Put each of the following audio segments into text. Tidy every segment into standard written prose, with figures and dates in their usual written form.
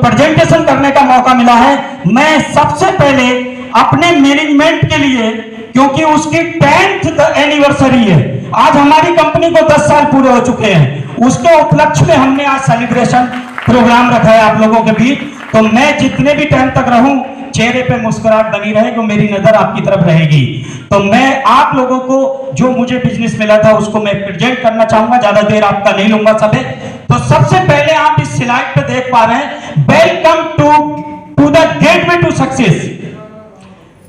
Presentation करने का मौका मिला है, मैं सबसे पहले अपने मैनेजमेंट के लिए, क्योंकि उसकी 10th एनिवर्सरी है, आज हमारी कंपनी को 10 साल पूरे हो चुके हैं, उसके उपलक्ष्य में हमने आज सेलिब्रेशन प्रोग्राम रखा है आप लोगों के बीच। तो मैं जितने भी टाइम तक रहूं, चेहरे पे मुस्कुराहट बनी रहे, तो मेरी नजर आपकी तरफ रहेगी। तो मैं आप लोगों को जो मुझे बिजनेस मिला था उसको मैं प्रेजेंट करना चाहूंगा, ज्यादा देर आपका नहीं लूंगा समय। तो सबसे पहले आप इस स्लाइड पे देख पा रहे हैं, welcome to the gateway to success,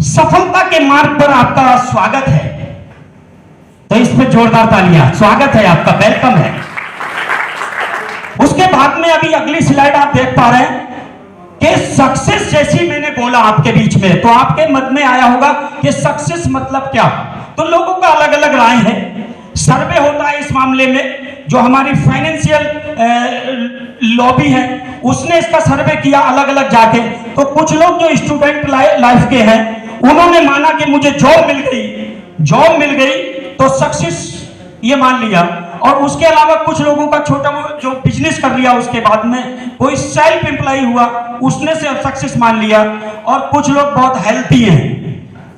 सफलता के मार्ग पर आपका स्वागत है। तो इस पे जोरदार तालियां, स्वागत है आपका, वेलकम है। उसके बाद में अभी अगली स्लाइड आप देख पा रहे हैं कि सक्सेस जैसी मैंने बोला आपके बीच में, तो आपके मन में आया होगा कि सक्सेस मतलब क्या। तो लोगों का अलग अलग राय है, सर्वे होता है इस मामले में, जो हमारी फाइनेंशियल लॉबी है उसने इसका सर्वे किया अलग अलग जाके। तो कुछ लोग जो स्टूडेंट लाइफ के हैं उन्होंने माना कि मुझे जॉब मिल गई तो सक्सेस ये मान लिया, और उसके अलावा कुछ लोगों का छोटा जो बिजनेस कर लिया, उसके बाद में कोई सेल्फ एम्प्लॉय हुआ उसने से सक्सेस मान लिया, और कुछ लोग बहुत हेल्थी हैं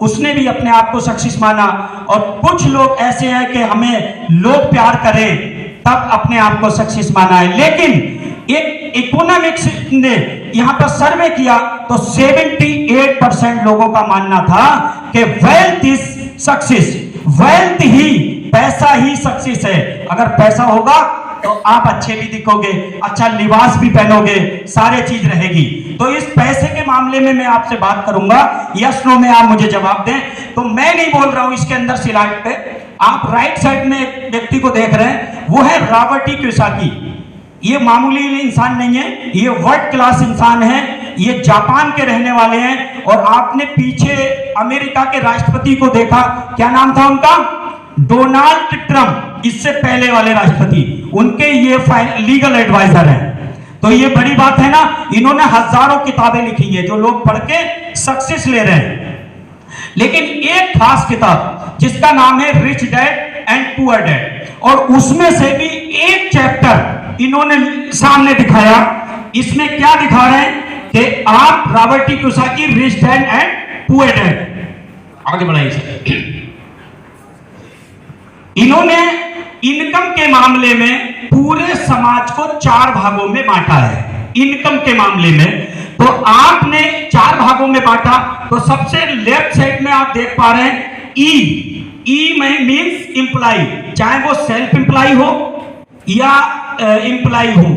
उसने भी अपने आप को सक्सेस माना, और कुछ लोग ऐसे हैं कि हमें लोग प्यार करें तब अपने आप को सक्सेस माना है। लेकिन एक इकोनॉमिक्स ने यहां पर सर्वे किया तो 78% लोगों का मानना था कि वेल्थ इज सक्सेस, वेल्थ ही, पैसा ही सक्सेस है। अगर पैसा होगा तो आप अच्छे भी दिखोगे, अच्छा लिबास भी पहनोगे, सारे चीज रहेगी। तो इस पैसे के मामले में मैं आपसे बात करूंगा, यस नो में आप मुझे जवाब दें। तो मैं नहीं बोल रहा हूं, इसके अंदर स्लाइड पे आप राइट साइड में एक व्यक्ति को देख रहे हैं, वो है रॉबर्ट कियोसाकी। ये मामूली इंसान नहीं है, ये वर्ल्ड क्लास इंसान है, ये जापान के रहने वाले हैं। और आपने पीछे अमेरिका के राष्ट्रपति को देखा, क्या नाम था उनका, डोनाल्ड ट्रंप, इससे पहले वाले राष्ट्रपति, उनके ये लीगल एडवाइजर हैं। तो ये बड़ी बात है ना, इन्होंने हजारों किताबें लिखी है जो लोग पढ़ के सक्सेस ले रहे हैं। लेकिन एक खास किताब जिसका नाम है rich dad and poor dad, और उसमें से भी एक चैप्टर इन्होंने सामने दिखाया। इसमें क्या दिखा रहे हैं कि आप Robert Kiyosaki, rich dad and poor dad, आगे बढ़ाइए। इन्होंने इनकम के मामले में पूरे समाज को 4 भागों में बांटा है। इनकम के मामले में तो आपने 4 भागों में बांटा। तो सबसे लेफ्ट साइड में आप देख पा रहे हैं ई में मींस एम्प्लॉय, चाहे वो सेल्फ एम्प्लॉय हो या एम्प्लॉय हो,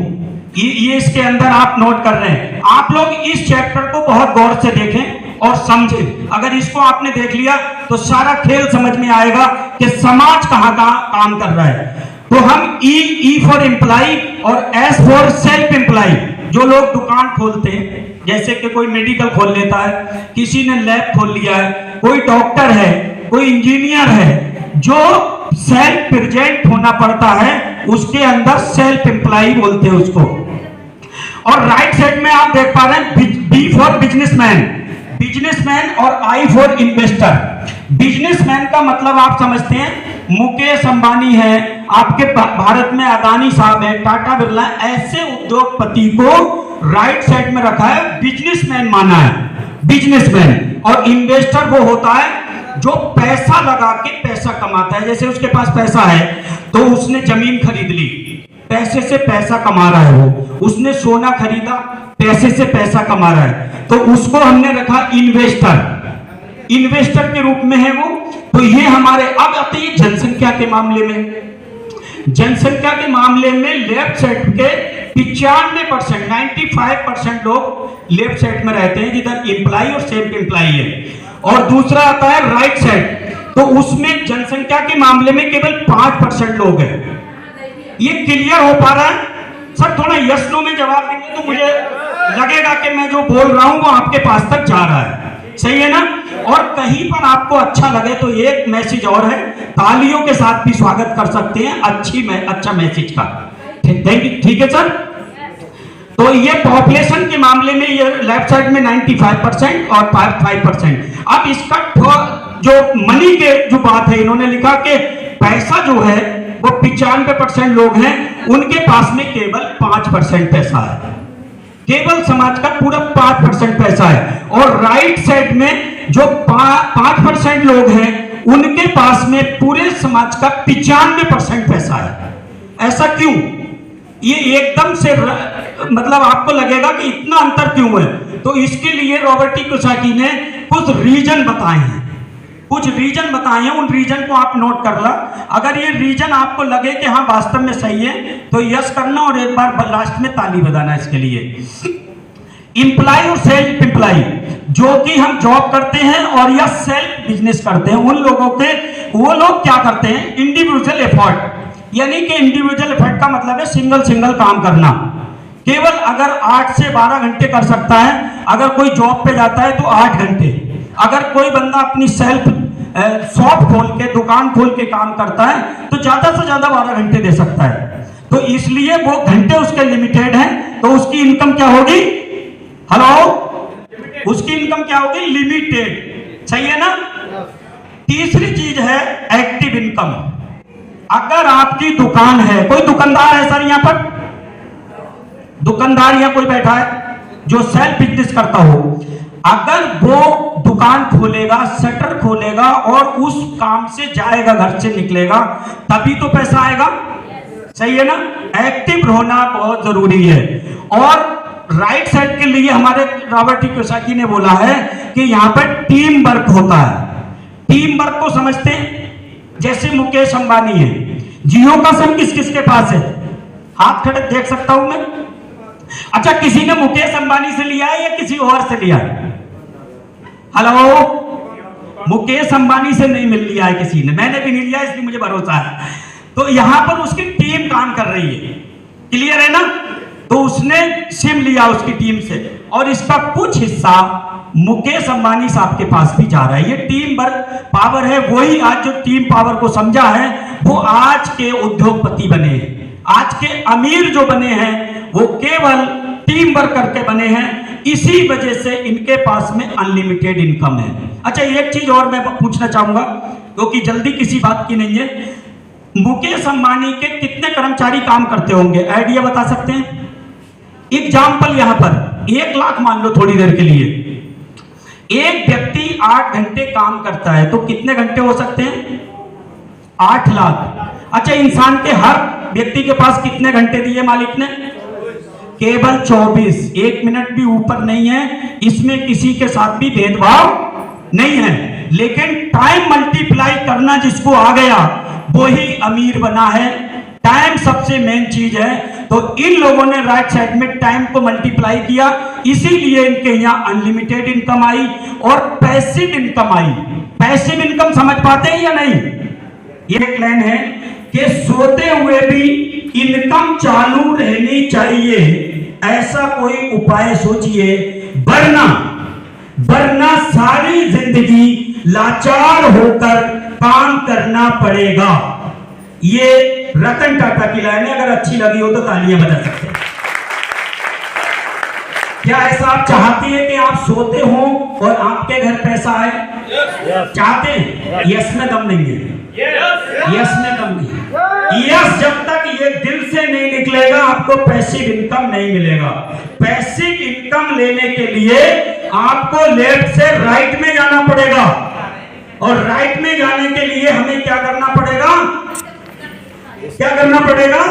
ये इसके अंदर आप नोट कर रहे हैं। आप लोग इस चैप्टर को बहुत गौर से देखें और समझें। अगर इसको आपने देख लिया तो सारा खेल समझ में आएगा कि समाज कहां काम कर रहा है। तो हम ई फॉर एम्प्लॉय और एस फॉर सेल्फ एम्प्लॉय, जो लोग दुकान खोलते हैं, जैसे कि कोई मेडिकल खोल लेता है, किसी ने लैब खोल लिया है, कोई डॉक्टर है, कोई इंजीनियर है, जो सेल्फ प्रेजेंट होना पड़ता है उसके अंदर सेल्फ एम्प्लॉय बोलते हैं उसको। और राइट साइड में आप देख पा रहे हैं बी फॉर बिजनेसमैन और आई फॉर इन्वेस्टर। बिजनेसमैन का मतलब आप समझते हैं, मुकेश अंबानी है, आपके भारत में अदानी साहब है, टाटा बिरला, ऐसे उद्योगपति को राइट साइड में रखा है, बिजनेसमैन माना है, बिजनेसमैन। और इन्वेस्टर वो होता है जो पैसा लगा के पैसा कमाता है। जैसे उसके पास पैसा है तो उसने जमीन खरीद ली, पैसे से पैसा कमा रहा है वो, उसने सोना खरीदा, पैसे से पैसा कमा रहा है, तो उसको हमने रखा इन्वेस्टर के रूप में है वो। तो ये हमारे, अब आते हैं जनसंख्या के मामले में। जनसंख्या के मामले में लेफ्ट साइड के 95%, 95% लोग लेफ्ट साइड में रहते हैं जिधर एम्प्लॉय और सेल्फ एम्प्लॉय है। और दूसरा आता है राइट साइड, तो उसमें जनसंख्या के मामले में केवल 5% लोग हैं। ये क्लियर हो पा रहा है सर? थोड़ा यस नो में जवाब देंगे तो मुझे लगेगा कि मैं जो बोल रहा हूं वो आपके पास तक जा रहा है, सही है ना? और कहीं पर आपको अच्छा लगे तो एक मैसेज और है, तालियों के साथ भी स्वागत कर सकते हैं अच्छा मैसेज का, ठीक है सर? तो ये पॉपुलेशन के मामले में ये लेफ्ट साइड में 95% और 5%। अब इसका जो मनी के जो बात है, इन्होंने लिखा कि पैसा जो है वो 95% लोग हैं, उनके पास में केवल 5% पैसा है। केवल समाज का पूरा 5% पैसा है, और राइट साइड में जो 5% लोग हैं उनके पास में पूरे समाज का 95% पैसा है। ऐसा क्यों? ये एकदम से मतलब आपको लगेगा कि इतना अंतर क्यों है, तो इसके लिए रॉबर्ट टी कियोसाकी ने कुछ रीजन बताए हैं, उन रीजन को आप नोट कर ला। अगर ये रीजन आपको लगे कि हाँ वास्तव में सही है तो यस करना, और एक बार लास्ट में ताली बजाना इसके लिए। इंप्लाई और सेल्फ इंप्लाई, जो कि हम जॉब करते हैं और या सेल्फ बिजनेस करते हैं, उन लोगों के वो लोग क्या करते हैं, इंडिविजुअल एफर्ट, यानी कि इंडिविजुअल एफर्ट का मतलब है सिंगल काम करना। केवल अगर 8 से 12 घंटे कर सकता है, अगर कोई जॉब पे जाता है तो 8 घंटे, अगर कोई बंदा अपनी सेल्फ शॉप खोल के दुकान खोल के काम करता है तो ज्यादा से ज्यादा 12 घंटे दे सकता है। तो इसलिए वो घंटे उसके लिमिटेड हैं, तो उसकी इनकम क्या होगी, हेलो, उसकी इनकम क्या होगी, लिमिटेड। सही है ना। तीसरी चीज है एक्टिव इनकम। अगर आपकी दुकान है, कोई दुकानदार है सर यहाँ पर, दुकानदार यहाँ कोई बैठा है जो सेल्फ बिजनेस करता हो, अगर वो दुकान खोलेगा, शटर खोलेगा और उस काम से जाएगा, घर से निकलेगा, तभी तो पैसा आएगा। सही है ना। एक्टिव होना बहुत जरूरी है। और राइट साइड के लिए हमारे रॉबर्ट टी कियोसाकी ने बोला है कि यहां पर टीम वर्क होता है। टीम वर्क को समझते हैं, जैसे मुकेश अंबानी है, जियो का सिम किस किस के पास है, हाथ खड़े देख सकता हूं मैं। अच्छा, किसी ने मुकेश अंबानी से लिया है या किसी और से लिया है, हेलो, मुकेश अंबानी से नहीं मिल लिया है किसी ने, मैंने भी नहीं लिया, इसलिए मुझे भरोसा है। तो यहां पर उसकी टीम काम कर रही है, क्लियर है ना। तो उसने सिम लिया उसकी टीम से, और इसका कुछ हिस्सा मुकेश अंबानी साहब के पास भी जा रहा है। ये टीम वर्क पावर है। वही आज जो टीम पावर को समझा है वो आज के उद्योगपति बने हैं, आज के अमीर जो बने हैं वो केवल टीम वर्क करके बने हैं। इसी वजह से इनके पास में अनलिमिटेड इनकम है। अच्छा, एक चीज और मैं पूछना चाहूंगा क्योंकि जल्दी किसी बात की नहीं है। मुकेश अंबानी के कितने कर्मचारी काम करते होंगे, आइडिया बता सकते हैं? एग्जाम्पल यहां पर 1 लाख मान लो थोड़ी देर के लिए, एक व्यक्ति 8 घंटे काम करता है तो कितने घंटे हो सकते हैं, 8 लाख। अच्छा, इंसान के हर व्यक्ति के पास कितने घंटे दिए मालिक ने, केवल 24, 1 मिनट भी ऊपर नहीं है। इसमें किसी के साथ भी भेदभाव नहीं है, लेकिन टाइम मल्टीप्लाई करना जिसको आ गया वही अमीर बना है। टाइम सबसे मेन चीज है। तो इन लोगों ने राइट साइड में टाइम को मल्टीप्लाई किया, इसीलिए इनके यहाँ अनलिमिटेड इनकम आई और पैसिव इनकम आई। पैसिव इनकम समझ पाते हैं या नहीं? ये एक लाइन है कि सोते हुए भी इनकम चालू रहनी चाहिए, ऐसा कोई उपाय सोचिए, वरना सारी जिंदगी लाचार होकर काम करना पड़ेगा। ये रतन टाटा की लाइन है। अगर अच्छी लगी हो तो तालियां बजा सकते हैं। क्या ऐसा आप चाहते हैं कि आप सोते हो और आपके घर पैसा आए? चाहते हैं? यस में दम नहीं है, यस में दम नहीं है। यस जब तक ये दिल से नहीं निकलेगा आपको पैसिव इनकम नहीं मिलेगा। पैसिव इनकम लेने के लिए आपको लेफ्ट से राइट में जाना पड़ेगा, और राइट में जाने के लिए हमें क्या करना पड़ेगा, क्या करना पड़ेगा?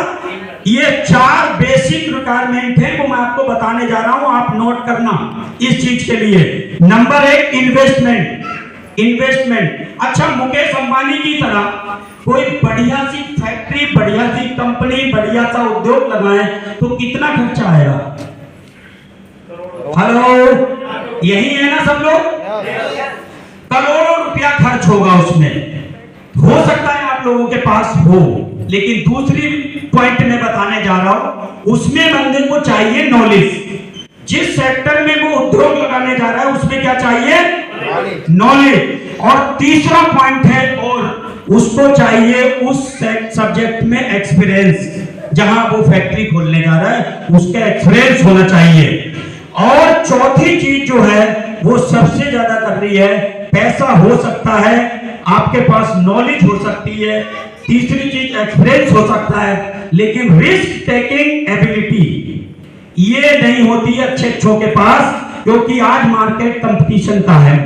ये 4 बेसिक रिक्वायरमेंट है, वो मैं आपको बताने जा रहा हूं, आप नोट करना इस चीज के लिए। Number 1 investment. अच्छा, मुकेश अंबानी की तरह कोई बढ़िया सी फैक्ट्री, बढ़िया सी कंपनी, बढ़िया सा उद्योग लगाए तो कितना खर्चा आएगा? हेलो, यही है ना सब लोग? करोड़ों रुपया खर्च होगा उसमें। हो सकता है आप लोगों के पास हो, लेकिन दूसरी पॉइंट में बताने जा रहा हूं, उसमें बंदे को चाहिए नॉलेज। जिस सेक्टर में वो उद्योग लगाने जा रहा है उसमें क्या चाहिए? नॉलेज। और तीसरा पॉइंट है, और उसको चाहिए उस सब्जेक्ट में एक्सपीरियंस। जहां वो फैक्ट्री खोलने जा रहा है उसका एक्सपीरियंस होना चाहिए। और चौथी चीज जो है वो सबसे ज्यादा कर रही है, पैसा हो सकता है, आपके पास नॉलेज हो सकती है, तीसरी चीज एक्सपीरियंस हो सकता है, लेकिन रिस्क टेकिंग एबिलिटी, ये नहीं होती है अच्छे के पास, क्योंकि आज मार्केट कंपटीशन का है,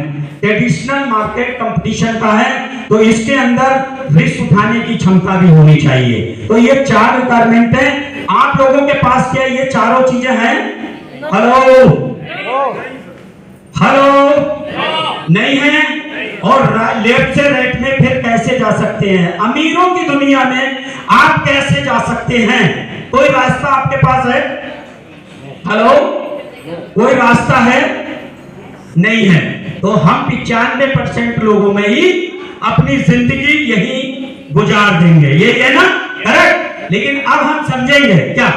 ट्रेडिशनल मार्केट कंपटीशन का है, तो इसके अंदर रिस्क उठाने की क्षमता भी होनी चाहिए। तो ये 4 रिक्वायरमेंट है। आप लोगों के पास क्या ये चारों चीजें हैं? हेलो हेलो नहीं है? और लेफ्ट से राइट में फिर कैसे जा सकते हैं? अमीरों की दुनिया में आप कैसे जा सकते हैं? कोई रास्ता आपके पास है? हेलो, कोई रास्ता है? नहीं है। तो हम 95% लोगों में ही अपनी जिंदगी यही गुजार देंगे, ये है ना, करेक्ट? लेकिन अब हम समझेंगे क्या?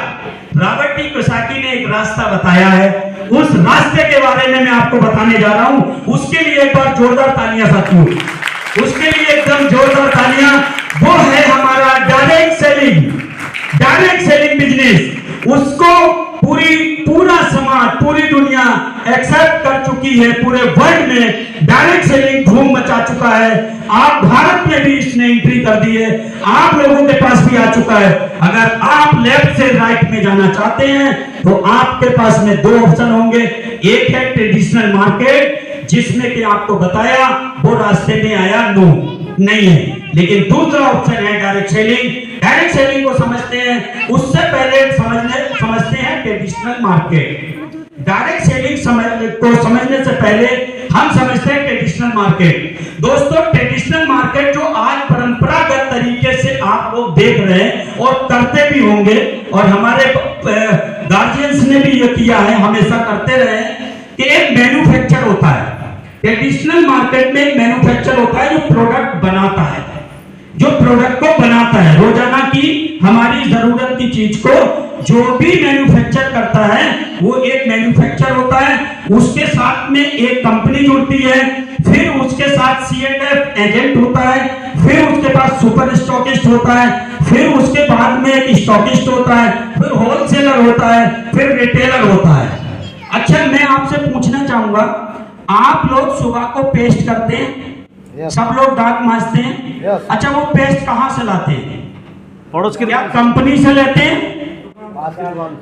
रॉबर्ट टी कियोसाकी ने एक रास्ता बताया है, उस रास्ते के बारे में मैं आपको बताने जा रहा हूं। उसके लिए एक बार जोरदार तालियां साथियों, उसके लिए एकदम जोरदार तालियां। वो है हमारा डायरेक्ट सेलिंग बिजनेस। उसको पूरा समाज, पूरी दुनिया एक्सेप्ट कर चुकी है। पूरे वर्ल्ड में डायरेक्ट सेलिंग धूम मचा चुका है। आप भारत में भी इसने एंट्री कर दी है, आप लोगों के पास भी आ चुका है। अगर आप लेफ्ट से राइट में जाना चाहते हैं तो आपके पास में 2 ऑप्शन होंगे। एक है ट्रेडिशनल मार्केट, जिसमें कि आपको बताया वो रास्ते में आया नहीं है। लेकिन दूसरा ऑप्शन है डायरेक्ट सेलिंग। डायरेक्ट सेलिंग को समझते हैं, उससे पहले समझते हैं ट्रेडिशनल मार्केट। डायरेक्ट सेलिंग को समझने से पहले हम समझते हैं ट्रेडिशनल मार्केट। दोस्तों, ट्रेडिशनल मार्केट जो आज परंपरागत तरीके से आप लोग देख रहे हैं और करते भी होंगे, और हमारे गार्जियंस ने भी ये किया है, हमेशा करते रहे, कि एक मैन्युफैक्चर होता है। ट्रेडिशनल मार्केट में एक मैन्युफैक्चर होता है जो प्रोडक्ट बनाता है, जो प्रोडक्ट को बनाता है, रोजाना की हमारी जरूरत की चीज को जो भी मैन्युफैक्चर करता है वो एक मैन्युफैक्चर होता है। उसके साथ में एक कंपनी जुड़ती है, फिर उसके साथ C&F एजेंट होता है, फिर उसके पास सुपर स्टॉकिस्ट होता है, फिर उसके बाद में एक स्टॉकिस्ट होता है, फिर होलसेलर होता है, फिर रिटेलर होता है। अच्छा, मैं आपसे पूछना चाहूंगा, आप लोग सुबह को पेस्ट करते हैं? सब लोग दांत मांजते हैं। अच्छा, वो पेस्ट कहां से लाते हैं? पड़ोस की कंपनी से लेते हैं?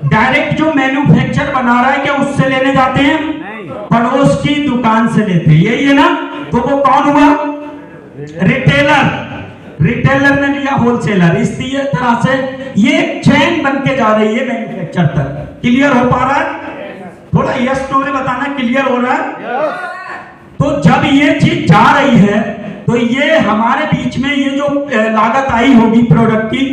डायरेक्ट जो मैन्युफैक्चर बना रहा है क्या उससे लेने जाते हैं? पड़ोस की दुकान से लेते हैं, यही है ना? तो वो कौन हुआ? रिटेलर ने लिया होलसेलर। इस तरह से ये चेन बन के जा रही है मैन्युफैक्चर तक। क्लियर हो पा रहा है? थोड़ा यस नो में बताना, क्लियर हो रहा है? तो जब ये चीज जा रही है तो ये हमारे बीच में ये जो लागत आई होगी प्रोडक्ट की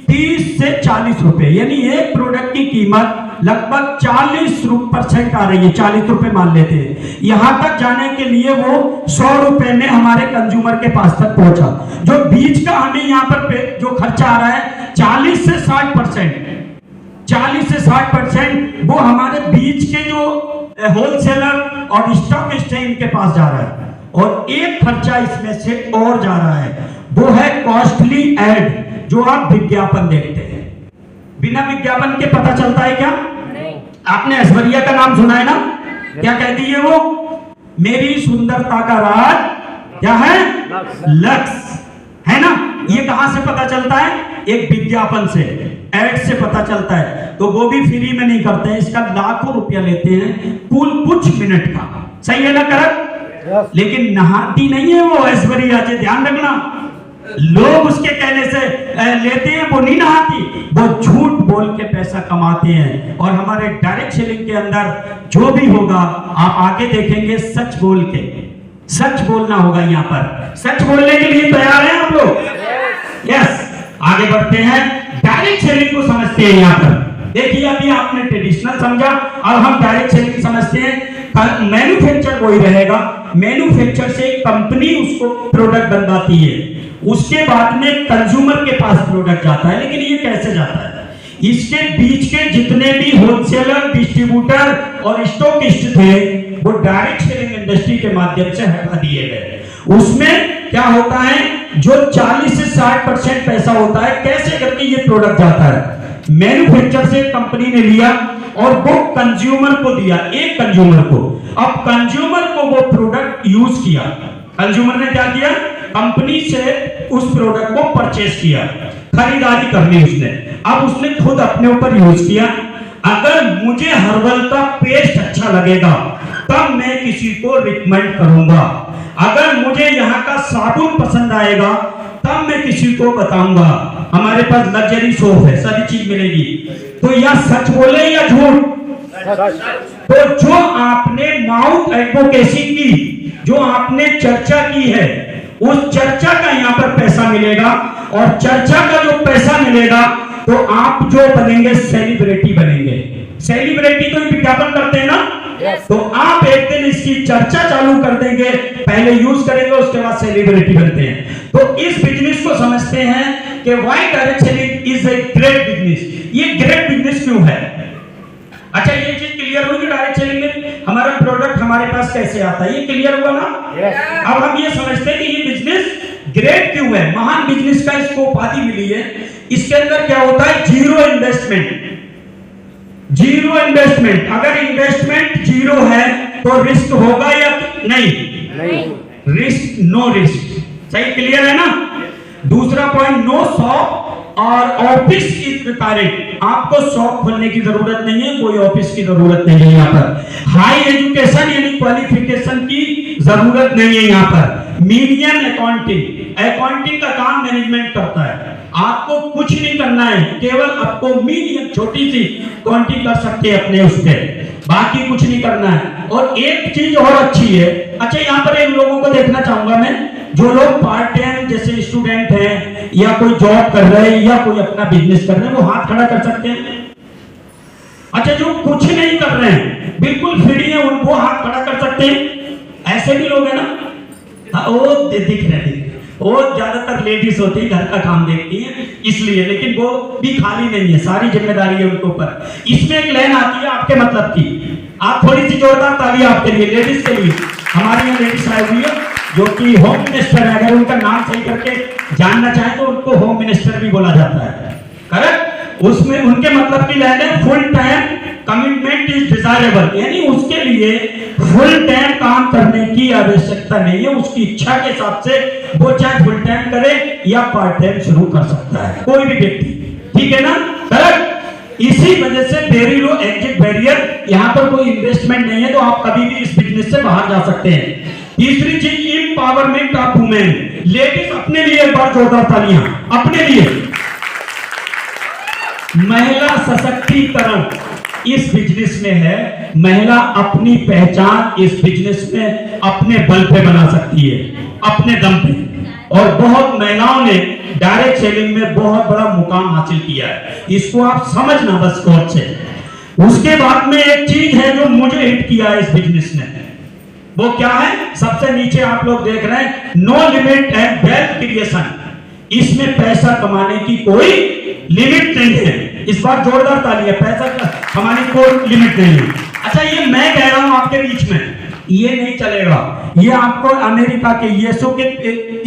30 से 40 रुपए, यानी एक प्रोडक्ट की कीमत लगभग 40% आ रही है। 40 रुपए मान लेते हैं। यहां तक जाने के लिए वो 100 रुपए में हमारे कंज्यूमर के पास तक पहुंचा। जो बीच का हमें यहाँ पर जो खर्चा आ रहा है 40 से 60%, वो हमारे बीच के जो होलसेलर और स्टॉकिस्ट है इनके पास जा रहा है। और एक खर्चा इसमें से और जा रहा है, वो है कॉस्टली एड, जो आप विज्ञापन देखते हैं। बिना विज्ञापन के पता चलता है क्या? आपने ऐश्वर्या का नाम सुना है ना? क्या कहती है वो? मेरी सुंदरता का राज क्या है? लक्स, है ना? ये कहां से पता चलता है? एक विज्ञापन से, एड से पता चलता है। तो वो भी फ्री में नहीं करते हैं, इसका लाखों रुपया लेते हैं कुछ मिनट का। सही है ना? करेक्ट? लेकिन नहाती नहीं है वो ऐश्वर्या जी, ध्यान रखना। लोग उसके कहने से लेते हैं, वो नहीं नहाती, वो झूठ बोल के पैसा कमाते हैं। और हमारे डायरेक्ट सेलिंग के अंदर जो भी होगा आप आगे देखेंगे, सच बोल के, सच बोलना होगा। यहाँ पर सच बोलने के लिए तैयार हैं आप लोग? यस। आगे बढ़ते हैं, डायरेक्ट सेलिंग को समझते हैं। यहाँ पर देखिए, अभी आपने ट्रेडिशनल समझा, अब हम डायरेक्ट सेलिंग समझते हैं। मैन्युफैक्चर वही रहेगा, मैन्युफैक्चर से कंपनी उसको प्रोडक्ट बनवाती है, उसके बाद में कंज्यूमर के पास प्रोडक्ट जाता है। लेकिन ये कैसे जाता है? इसके बीच के जितने भी होलसेलर, डिस्ट्रीब्यूटर और स्टॉकिस्ट थे वो डायरेक्ट सेलिंग इंडस्ट्री के माध्यम से हटा दिए गए। उसमें क्या होता है, जो 40 से 60% पैसा होता है, कैसे करके ये प्रोडक्ट जाता है? मैन्युफैक्चर से कंपनी ने लिया और वो कंज्यूमर को दिया, एक कंज्यूमर को। अब कंज्यूमर को वो प्रोडक्ट यूज किया। कंज्यूमर ने क्या किया? कंपनी से उस प्रोडक्ट को परचेज किया, खरीदारी कर ली उसने। अब उसने खुद अपने ऊपर यूज किया। अगर मुझे हर्बल का पेस्ट अच्छा लगेगा तब मैं किसी को रिकमेंड करूंगा। अगर मुझे यहाँ का साबुन पसंद आएगा तब मैं किसी को बताऊंगा। हमारे पास लग्जरी सोप है, सारी चीज मिलेगी। तो या सच बोले या झूठ? तो जो आपने माउथ एडवोकेसी की, जो आपने चर्चा की है, उस चर्चा का यहाँ पर पैसा मिलेगा। और चर्चा का जो पैसा मिलेगा तो आप जो बनेंगे सेलिब्रिटी बनेंगे। सेलिब्रिटी तो विज्ञापन करते हैं ना। तो आप एक दिन इसकी चर्चा चालू कर देंगे, पहले यूज करेंगे, उसके बाद सेलिब्रिटी बनते हैं। तो इस बिजनेस को समझते हैं कि why direct selling is a great business. ये ग्रेट बिजनेस क्यों है? अच्छा, ये चीज क्लियर हुई कि डायरेक्ट सेलिंग में हमारा प्रोडक्ट हमारे पास कैसे आता है, ये क्लियर हुआ ना। अब हम ये समझते हैं कि ये बिजनेस ग्रेट क्यों है, महान बिजनेस का इसको उपाधि मिली है। इसके अंदर क्या होता है? Zero investment. Zero investment. अगर इन्वेस्टमेंट जीरो है तो रिस्क होगा या नहीं? Risk, no risk. सही, क्लियर है ना। दूसरा पॉइंट, नो शॉप और ऑफिस की रिक्वायरमेंट। आपको शॉप खोलने की जरूरत नहीं है, कोई ऑफिस की जरूरत नहीं है। यहाँ पर हाई एजुकेशन यानी क्वालिफिकेशन की जरूरत नहीं है। यहाँ पर मीडियम अकाउंटिंग का काम मैनेजमेंट करता है। आपको कुछ नहीं करना है, केवल आपको मीडियम छोटी सी अकाउंटिंग कर सकते हैं अपने उस पर, बाकी कुछ नहीं करना है। और एक चीज और अच्छी है। अच्छा, यहाँ पर इन लोगों को देखना चाहूंगा मैं, जो लोग पार्ट टाइम जैसे स्टूडेंट हैं या कोई जॉब कर रहे हैं या कोई अपना बिजनेस कर रहे हैं, वो हाथ खड़ा कर सकते हैं। अच्छा, जो कुछ नहीं कर रहे हैं, बिल्कुल फ्री है, उनको हाथ खड़ा कर सकते हैं। ऐसे भी लोग हैं ना। वो दिख रहे, वो ज्यादातर लेडीज होती है, घर का काम देखती हैं इसलिए, लेकिन वो भी खाली नहीं है, सारी जिम्मेदारी है उनके ऊपर। इसमें एक लाइन आती है आपके मतलब की। आप थोड़ी सी जोरदार ताली आपके लिए, लेडीज के लिए। हमारी यहाँ लेडीज आई हुई है जो कि होम मिनिस्टर है। अगर उनका नाम सही करके जानना चाहे तो उनको होम मिनिस्टर भी बोला जाता है, करेक्ट। उसमें उनके मतलब की लाइन है, full time commitment is desirable, यानी उसके लिए फुल टाइम काम करने की आवश्यकता नहीं है। उसकी इच्छा के हिसाब से वो चाहे फुल टाइम करे या पार्ट टाइम शुरू कर सकता है, कोई भी व्यक्ति। ठीक है ना, करेक्ट। इसी वजह से वेरी लो एग्जिट बैरियर, यहाँ पर कोई इन्वेस्टमेंट नहीं है, तो आप कभी भी इस बिजनेस से बाहर जा सकते हैं। तीसरी चीज, एम्पावरमेंट ऑफ वुमेन। लेडीज अपने लिए एक बार जोरदार तालियां, अपने लिए। महिला सशक्तिकरण इस बिजनेस में है। महिला अपनी पहचान इस बिजनेस में अपने बल पे बना सकती है, अपने दम पे। और बहुत महिलाओं ने डायरेक्ट सेलिंग में बहुत बड़ा मुकाम हासिल किया है, इसको आप समझना बस गौर से। उसके बाद में एक चीज है जो मुझे हिट किया है इस बिजनेस में, वो क्या है? सबसे नीचे आप लोग देख रहे हैं, no limit and wealth creation. इसमें पैसा कमाने की कोई लिमिट नहीं है। इस बार जोरदार ताली है, पैसा कमाने की कोई लिमिट नहीं है। अच्छा, ये मैं कह रहा हूं आपके बीच में, ये नहीं चलेगा। ये आपको अमेरिका के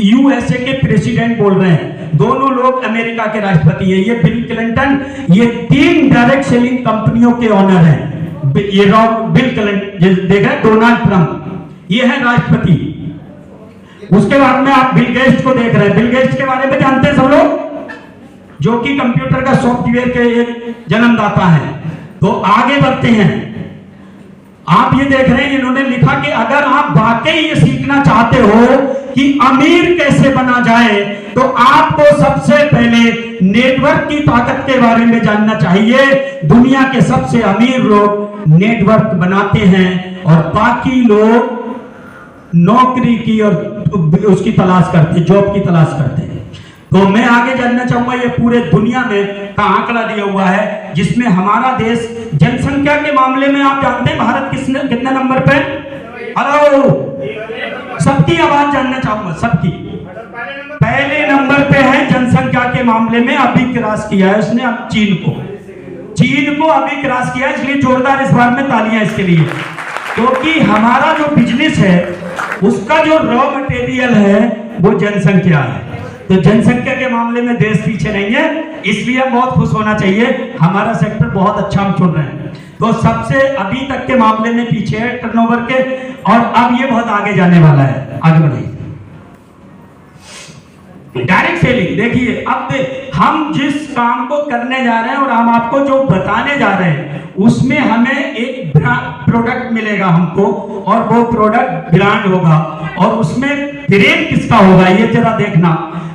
यूएसए के प्रेसिडेंट बोल रहे हैं। दोनों लोग अमेरिका के राष्ट्रपति हैं। ये बिल क्लिंटन, ये 3 डायरेक्ट सेलिंग कंपनियों के ओनर हैं। ये बिल क्लिंटन, देखा, डोनाल्ड ट्रंप ये है राष्ट्रपति। उसके बाद में आप बिल गेट्स को देख रहे हैं। बिल गेट्स के बारे में जानते हैं सब लोग, जो कि कंप्यूटर का सॉफ्टवेयर के एक जन्मदाता है। तो आगे बढ़ते हैं, आप ये देख रहे हैं, इन्होंने लिखा कि अगर आप वाकई ये सीखना चाहते हो कि अमीर कैसे बना जाए, तो आपको सबसे पहले नेटवर्क की ताकत के बारे में जानना चाहिए। दुनिया के सबसे अमीर लोग नेटवर्क बनाते हैं और बाकी लोग नौकरी की और उसकी तलाश करते, जॉब की तलाश करते हैं। तो मैं आगे जानना चाहूंगा, ये पूरे दुनिया में का आंकड़ा दिया हुआ है, जिसमें हमारा देश जनसंख्या के मामले में आप जानते हैं भारत कितने नंबर पे? हेलो, सबकी आवाज जानना चाहूंगा, सबकी। पहले नंबर पे है जनसंख्या के मामले में, अभी क्रॉस किया है उसने अब चीन को अभी क्रॉस किया है। इसलिए जोरदार इस बार में तालियां इसके लिए, क्योंकि हमारा जो बिजनेस है उसका जो रॉ मटेरियल है वो जनसंख्या है। तो जनसंख्या के मामले में देश पीछे नहीं है, इसलिए बहुत खुश होना चाहिए। hamaरा सेक्टर बहुत अच्छा हम चुन रहे हैं। तो सबसे अभी तक के मामले में पीछे है टर्नओवर के, और अब ये बहुत आगे जाने वाला है। आगे बढ़ाइए। डायरेक्ट सेलिंग देखिए, अब हम जिस काम को करने जा रहे हैं और हम आपको जो बताने जा रहे हैं उसमें हमें एक प्रोडक्ट मिलेगा हमको, और वो प्रोडक्ट ब्रांड होगा, और उसमें ब्रेन किसका होगा ये जरा देखना।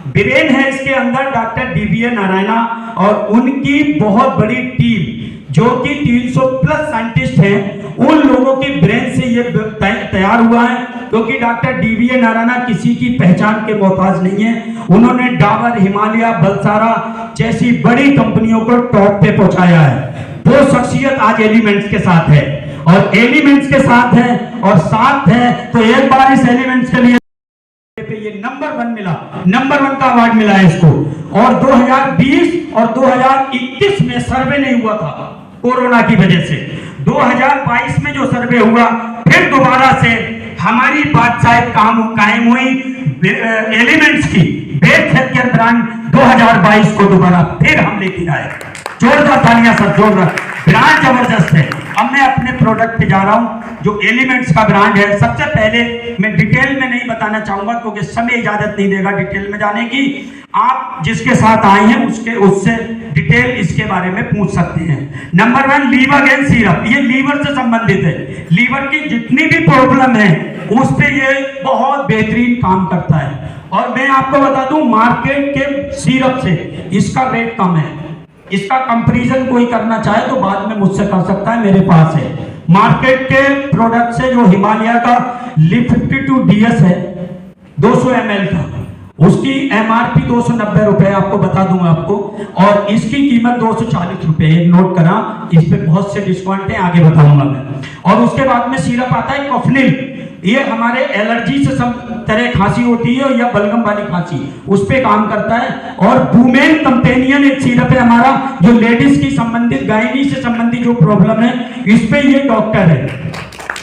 ब्रेन है इसके अंदर डॉक्टर डीवीए नारायणा और उनकी बहुत बड़ी टीम जो कि 300 प्लस साइंटिस्ट हैं, उन लोगों की ब्रेन से ये तैयार हुआ है। क्योंकि डॉक्टर डीवीए नारायणा किसी की पहचान के मोहताज नहीं है, उन्होंने डाबर, हिमालय, बलसारा जैसी बड़ी कंपनियों को टॉप पे पहुंचाया है। वो शख्सियत आज एलिमेंट्स के साथ है, और एलिमेंट्स के साथ है और साथ है, तो एक बार इस एलिमेंट्स के लिए ये नंबर 1 मिला, नंबर 1 का अवार्ड मिला है इसको। और 2020 और 2021 में सर्वे नहीं हुआ था कोरोना की वजह से। 2022 में जो सर्वे हुआ, फिर दोबारा से हमारी बात शायद कायम हुई एलिमेंट्स की बेस्ट हेल्थ केयर ब्रांड 2022 को दोबारा फिर हम लेके आए। जोरदार तालियां सब, जोरदार, ब्रांड जबरदस्त है। अब मैं अपने प्रोडक्ट पे जा रहा हूं जो एलिमेंट्स का ब्रांड है। सबसे पहले मैं डिटेल में नहीं बताना चाहूंगा क्योंकि समय इजाजत नहीं देगा डिटेल में जाने की। आप जिसके साथ आए हैं उससे डिटेल इसके बारे में पूछ सकते हैं। नंबर 1 लीवागेन सिरप, ये लीवर से संबंधित है। लीवर की जितनी भी प्रॉब्लम है उस पे ये बहुत बेहतरीन काम करता है। और मैं आपको बता दूं मार्केट के सिरप से इसका रेट कम है। इसका कंपैरिजन कोई करना चाहे तो बाद में मुझसे कर सकता है, मेरे पास है। मार्केट के प्रोडक्ट से जो हिमालय का लिप 52 DS है 200 ml का, उसकी MRP 290 रुपए आपको बता दूंगा आपको, और इसकी कीमत 240 रुपए। नोट करा, इस पे बहुत से डिस्काउंट है, आगे बताऊंगा मैं। और उसके बाद में सिरप आता है कॉफनिल, ये हमारे एलर्जी से सब तरह खांसी होती है या बलगम वाली खांसी, उस पे काम करता है। और वुमेन कंपेनियन एक सिरप है हमारा जो लेडीज की संबंधित, गायनी से संबंधित जो प्रॉब्लम है, इस पे ये डॉक्टर है,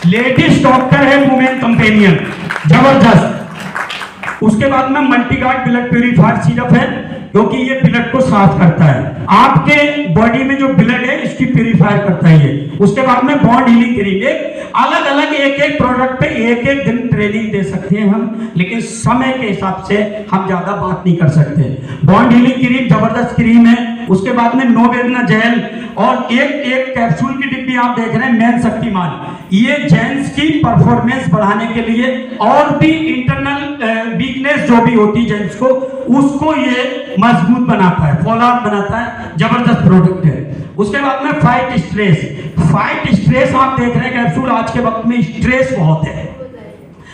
लेडीज डॉक्टर है वुमेन कंपेनियन, जबरदस्त। उसके बाद में मल्टीगार्ड ब्लड प्यूरिफायर सिरप है क्योंकि ये ब्लड को साफ करता है, आपके बॉडी में जो ब्लड है इसकी प्यूरिफायर करता है ये। उसके बाद में बॉन्ड हीलिंग क्रीम, अलग अलग एक प्रोडक्ट पे एक दिन ट्रेनिंग दे सकते हैं हम, लेकिन समय के हिसाब से हम ज्यादा बात नहीं कर सकते। बॉन्ड हीलिंग क्रीम जबरदस्त क्रीम है। उसके बाद में नोवेदना जेल, और एक कैप्सूल की डिब्बी आप देख रहे हैं मेन शक्तिमान, ये जेंट्स की परफॉर्मेंस बढ़ाने के लिए और भी इंटरनल वीकनेस जो भी होती है जेंट्स को, उसको ये मजबूत बनाता है, फॉलोअप बनाता है, जबरदस्त प्रोडक्ट है। उसके बाद में फाइट स्ट्रेस आप देख रहे हैं कैप्सूल, आज के वक्त में स्ट्रेस बहुत है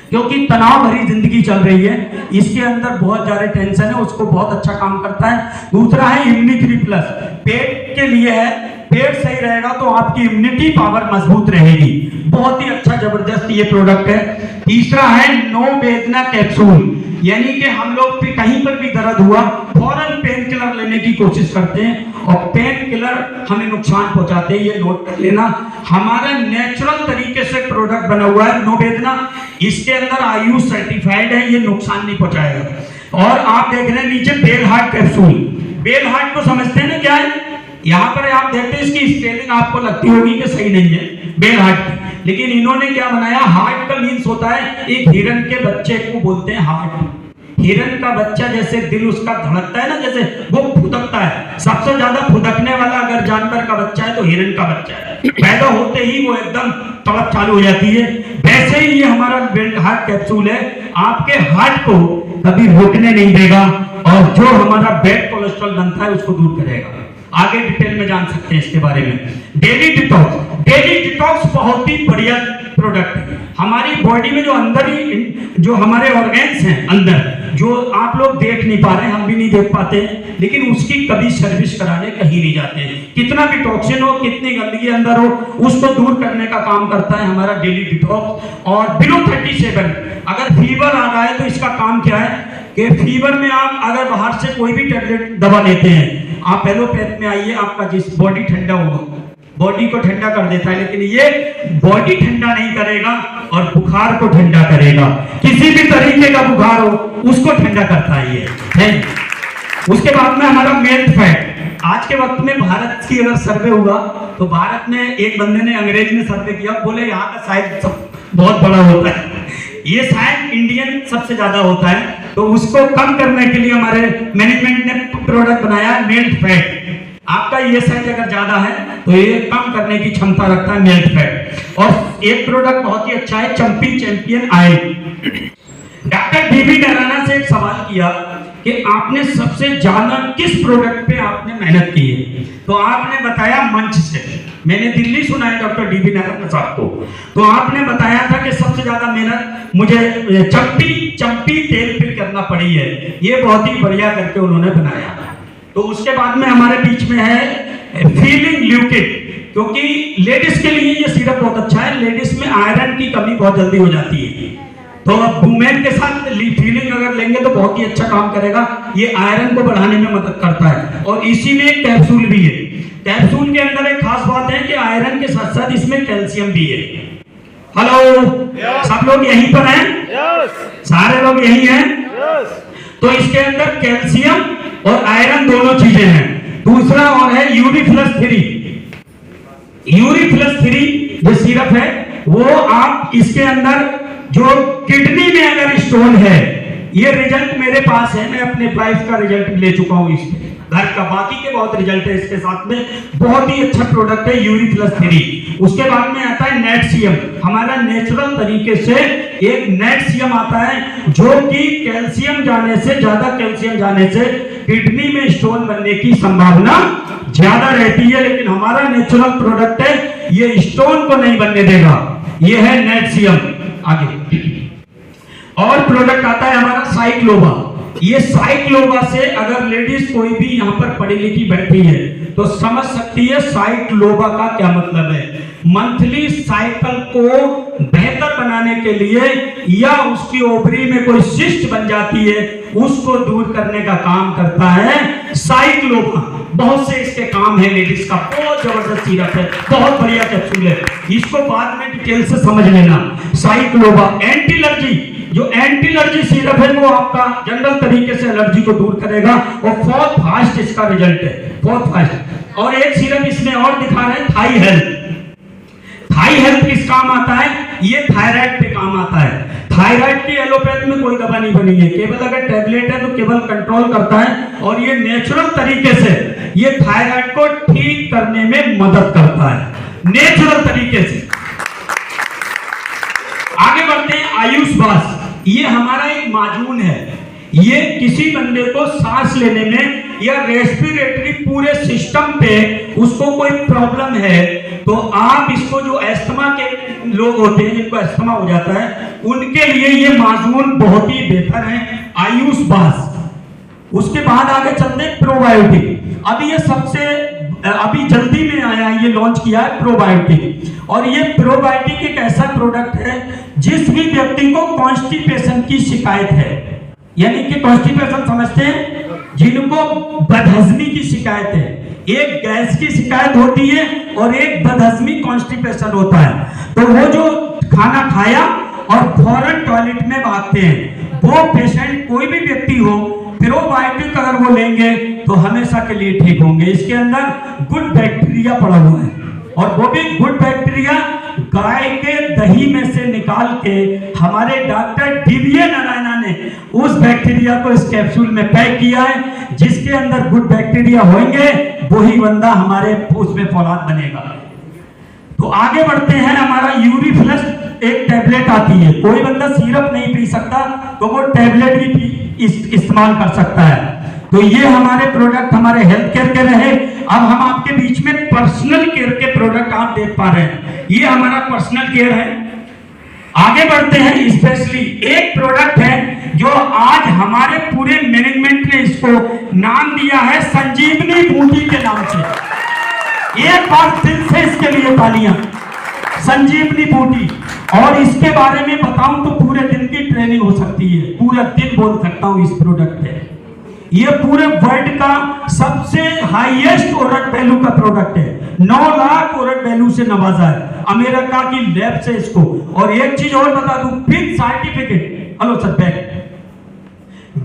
क्योंकि तनाव भरी जिंदगी चल रही है, इसके अंदर बहुत ज्यादा टेंशन है, उसको बहुत अच्छा काम करता है। दूसरा है इम्यूनिटी प्लस, पेट के लिए है, पेट सही रहेगा तो आपकी इम्यूनिटी पावर मजबूत रहेगी, बहुत ही अच्छा जबरदस्त ये प्रोडक्ट है। तीसरा है नो वेदना कैप्सूल, यानी कि हम लोग कहीं पर भी दर्द हुआ फौरन पेन किलर लेने की कोशिश करते हैं और पेन किलर हमें नुकसान पहुंचाते हैं, ये नोट कर लेना। हमारा नेचुरल तरीके से प्रोडक्ट बना हुआ है नो वेदना, इसके अंदर आयुष सर्टिफाइड है, ये नुकसान नहीं पहुंचाएगा। और आप देख रहे हैं नीचे bell heart capsule, bell heart को समझते हैं ना क्या है, यहाँ पर आप देखते हैं इसकी स्पेलिंग आपको लगती होगी कि सही नहीं है बेल हार्ट की, लेकिन इन्होंने क्या बनाया, हार्ट का मीन्स होता है एक हिरन के बच्चे को बोलते हैं हार्ट। हिरन का बच्चा जैसे दिल उसका धड़कता है ना, जैसे वो फुदकता है, सबसे ज्यादा फुदकने वाला अगर जानवर का बच्चा है तो हिरन का बच्चा है, पैदा होते ही वो एकदम तड़प चालू हो जाती है। वैसे ही ये हमारा बेल हार्ट कैप्सूल है, आपके हार्ट को कभी रोकने नहीं देगा और जो हमारा बैड कोलेस्ट्रॉल बनता है उसको दूर करेगा। आगे डिटेल में जान सकते हैं इसके बारे में। डेली डिटॉक्स बहुत ही बढ़िया प्रोडक्ट है। हमारी बॉडी में जो अंदर ही जो हमारे ऑर्गेन्स हैं अंदर, जो आप लोग देख नहीं पा रहे हैं, हम भी नहीं देख पाते हैं, लेकिन उसकी कभी सर्विस कराने कहीं नहीं जाते हैं। कितना भी टॉक्सिन हो, कितनी गंदगी अंदर हो, उसको दूर करने का काम करता है हमारा डेली डिटॉक्स। और बिलो 37 अगर फीवर आ रहा है तो इसका काम क्या है कि फीवर में आप अगर बाहर से कोई भी टैबलेट दवा लेते हैं, आप एलोपैथ में आइए, आपका जिस बॉडी ठंडा होगा, बॉडी को ठंडा कर देता है, लेकिन ये बॉडी ठंडा नहीं करेगा और बुखार को ठंडा करेगा। किसी भी तरीके का बुखार हो उसको ठंडा करता है ये। उसके बाद में हमारा मेल्ट फैट, आज के वक्त में भारत की अगर सर्वे हुआ तो भारत में एक बंदे ने अंग्रेज ने सर्वे किया, बोले यहाँ का साइज बहुत बड़ा होता है, ये शायद इंडियन सबसे ज्यादा होता है, तो उसको कम करने के लिए हमारे मैनेजमेंट ने प्रोडक्ट बनाया मेल्ट फैट। आपका ये साइज अगर ज्यादा है तो ये कम करने की क्षमता रखता है मेल्ट फैट। और एक प्रोडक्ट बहुत ही अच्छा है चंपी champion oil. Doctor dB Narana से एक सवाल किया कि आपने सबसे ज्यादा किस प्रोडक्ट पे आपने मेहनत की है, तो आपने बताया मंच से। मैंने दिल्ली सुना है डॉक्टर डीबी नराना साहब को, तो आपने बताया था कि सबसे ज्यादा मेहनत मुझे चंपी तेल पे करना पड़ी है। ये बहुत ही बढ़िया करके उन्होंने बनाया। तो उसके बाद में हमारे बीच में है फीलिंग लिक्विड, क्योंकि लेडीज के लिए ये सिरप बहुत अच्छा है। लेडीज में आयरन की कमी बहुत जल्दी हो जाती है, तो अब वुमेन के साथ फीलिंग अगर लेंगे तो बहुत ही अच्छा काम करेगा। ये आयरन को बढ़ाने में मदद करता है। और इसी में एक कैप्सूल भी है। कैप्सूल के अंदर एक खास बात है कि आयरन के साथ साथ इसमें कैल्शियम भी है। हेलो, सब लोग यहीं पर हैं? सारे लोग यहीं हैं? तो इसके अंदर कैल्शियम और आयरन दोनों चीजें हैं। दूसरा और है यूरिफ्लस-3। यूरिफ्लस-3 जो सिरप है वो आप इसके अंदर जो किडनी में अगर स्टोन है, ये रिजल्ट मेरे पास है, मैं अपने वाइफ का रिजल्ट ले चुका हूं इस घर का, बाकी के बहुत रिजल्ट है इसके साथ में। बहुत ही अच्छा प्रोडक्ट है यूरिफ्लस-3। उसके बाद में आता है नेटसीएम। हमारा नेचुरल तरीके से एक नेटसीएम आता है जो कि कैल्शियम जाने से, ज्यादा कैल्शियम जाने से किडनी में स्टोन बनने की संभावना ज्यादा रहती है, लेकिन हमारा नेचुरल प्रोडक्ट है, ये स्टोन को नहीं बनने देगा। ये है नेटसीएम। आगे और प्रोडक्ट आता है हमारा साइक्लोबा। ये साइक्लोबा से अगर लेडीज कोई भी यहाँ पर पढ़ी लिखी बैठी है तो समझ सकती है साइक्लोबा का क्या मतलब है। मंथली साइकिल को बेहतर बनाने के लिए या उसकी ओवरी में कोई सिस्ट बन जाती है उसको दूर करने का काम करता है साइक्लोबा। बहुत से इसके काम है लेडीज का। बहुत जबरदस्त सिरप है, बहुत बढ़िया कैप्सूल है, इसको बाद में डिटेल से समझ लेना। साइक्लोबा एंटी एलर्जी, जो एंटी एलर्जी सिरप है वो आपका जनरल तरीके से एलर्जी को दूर करेगा और बहुत फास्ट इसका रिजल्ट है, बहुत फास्ट। और एक सिरप इसमें और दिखा रहे हैं थाई हेल्थ। थाई हेल्थ किस काम आता है? ये थायराइड पे काम आता है। थायराइड की एलोपैथ में कोई दवा नहीं बनी है, केवल अगर टैबलेट है तो केवल कंट्रोल करता है और ये नेचुरल तरीके से ये थायराइड को ठीक करने में मदद करता है, नेचुरल तरीके से। आगे बढ़ते हैं आयुष बास। ये हमारा एक माजून है। ये किसी बंदे को सांस लेने में या रेस्पिरेटरी पूरे सिस्टम पे उसको कोई प्रॉब्लम है तो आप इसको, जो अस्थमा के लोग होते हैं जिनको अस्थमा हो जाता है उनके लिए ये माजून बहुत ही बेहतर है, आयुष बास। उसके बाद आगे चलते हैं प्रोबायोटिक। अभी ये सबसे अभी जल्दी में आया, ये लॉन्च किया है प्रोबायोटिक। और ये प्रोबायोटिक एक ऐसा प्रोडक्ट है जिस भी व्यक्ति को कॉन्स्टिपेशन की शिकायत है, यानी कि कॉन्स्टिपेशन समझते हैं, जिनको बदहजमी की शिकायत है। एक गैस की शिकायत होती है और एक बदहजमी कॉन्स्टिपेशन होता है। तो वो जो खाना खाया और फौरन टॉयलेट में भागते हैं, वो पेशेंट कोई भी व्यक्ति हो, प्रोबायोटिक अगर वो लेंगे तो हमेशा के लिए ठीक होंगे। इसके अंदर गुड बैक्टीरिया पड़ा हुआ है और वो भी गुड बैक्टीरिया गाय के दही में से निकाल के हमारे डॉक्टर डीबी नारायणा ने उस बैक्टीरिया को इस कैप्सूल में पैक किया है। जिसके अंदर गुड बैक्टीरिया होंगे वही बंदा हमारे उसमें फौलाद बनेगा। तो आगे बढ़ते हैं। हमारा यूरिफ्लस एक टैबलेट आती है, कोई बंदा सिरप नहीं पी सकता तो वो टैबलेट भी इस्तेमाल कर सकता है। तो ये हमारे प्रोडक्ट हमारे हेल्थ केयर के रहे। अब हम आपके बीच में पर्सनल केयर के प्रोडक्ट आप देख पा रहे हैं, ये हमारा पर्सनल केयर है। आगे बढ़ते हैं। स्पेशली एक प्रोडक्ट है जो आज हमारे पूरे मैनेजमेंट ने इसको नाम दिया है संजीवनी बूटी के नाम से। एक बार दिल से इसके लिए तालियां, संजीवनी बूटी। और इसके बारे में बताऊं तो पूरे दिन की ट्रेनिंग हो सकती है, पूरा दिन बोल सकता हूं इस प्रोडक्ट पे। ये पूरे वर्ल्ड का सबसे हाईएस्ट ओरट वैल्यू का प्रोडक्ट है। 9 लाख ओरट वैल्यू से नवाजा है अमेरिका की लैब से इसको। और एक चीज और बता दूं, with certificate, hello sir back,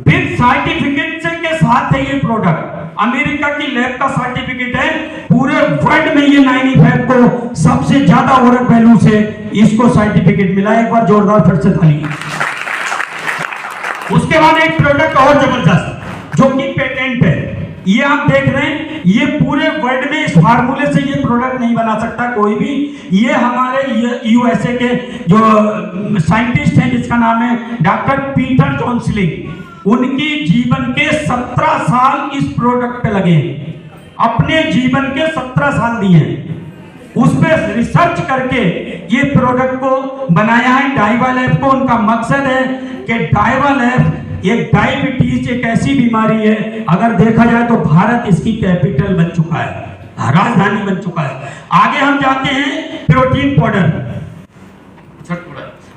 with certificate से के साथ है ये प्रोडक्ट। अमेरिका की लैब का सर्टिफिकेट है। पूरे वर्ल्ड में ये 95 को सबसे ज्यादा ओरट वैल्यू से इसको सर्टिफिकेट मिला। एक बार जोरदार फिर से ताली। उसके बाद एक प्रोडक्ट और जबरदस्त जो कि पेटेंट है, ये आप देख रहे हैं, ये पूरे वर्ल्ड में इस फार्मूले से ये प्रोडक्ट नहीं बना सकता कोई भी। ये हमारे यूएसए के जो साइंटिस्ट हैं जिसका नाम है डॉक्टर पीटर जॉन्सलिंग, उनकी जीवन के 17 साल इस प्रोडक्ट पे लगे, अपने जीवन के 17 साल दिए उस पर रिसर्च करके ये प्रोडक्ट को बनाया है डाइवालैप को। उनका मकसद है कि डाइवालैप एक डायबिटीज एक ऐसी बीमारी है, अगर देखा जाए तो भारत इसकी कैपिटल बन चुका है, राजधानी बन चुका है। आगे हम जाते हैं प्रोटीन पाउडर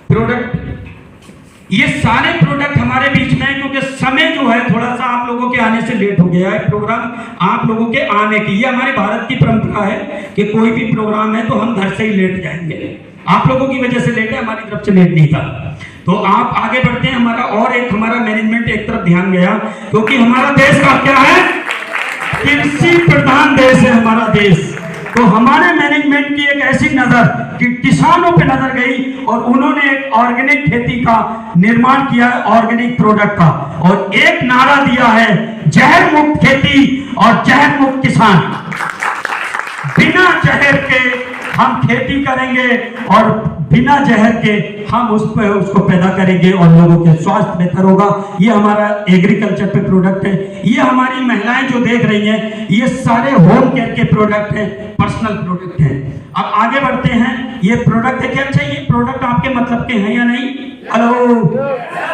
प्रोडक्ट। ये सारे प्रोडक्ट हमारे बीच में, क्योंकि समय जो है थोड़ा सा आप लोगों के आने से लेट हो गया है, प्रोग्राम आप लोगों के आने की, ये हमारे भारत की परंपरा है कि कोई भी प्रोग्राम है तो हम घर से ही लेट जाएंगे। आप लोगों की वजह से लेट है, हमारी तरफ से लेट नहीं था। तो आप आगे बढ़ते हैं। हमारा मैनेजमेंट एक तरफ ध्यान गया, क्योंकि हमारा देश का क्या है, कृषि प्रधान देश है हमारा देश। तो हमारे मैनेजमेंट की एक ऐसी नजर कि किसानों पे नजर गई और उन्होंने एक ऑर्गेनिक खेती का निर्माण किया है, ऑर्गेनिक प्रोडक्ट का, और एक नारा दिया है जहर मुक्त खेती और जहर मुक्त किसान। बिना जहर के हम खेती करेंगे और बिना जहर के हम उसको पैदा करेंगे और लोगों के स्वास्थ्य बेहतर होगा। ये हमारा एग्रीकल्चर पे प्रोडक्ट है। ये हमारी महिलाएं जो देख रही हैं, ये सारे होम केयर के प्रोडक्ट हैं, पर्सनल प्रोडक्ट हैं। अब आगे बढ़ते हैं। ये प्रोडक्ट देखिए, अच्छा ये प्रोडक्ट आपके मतलब के हैं या नहीं? हेलो,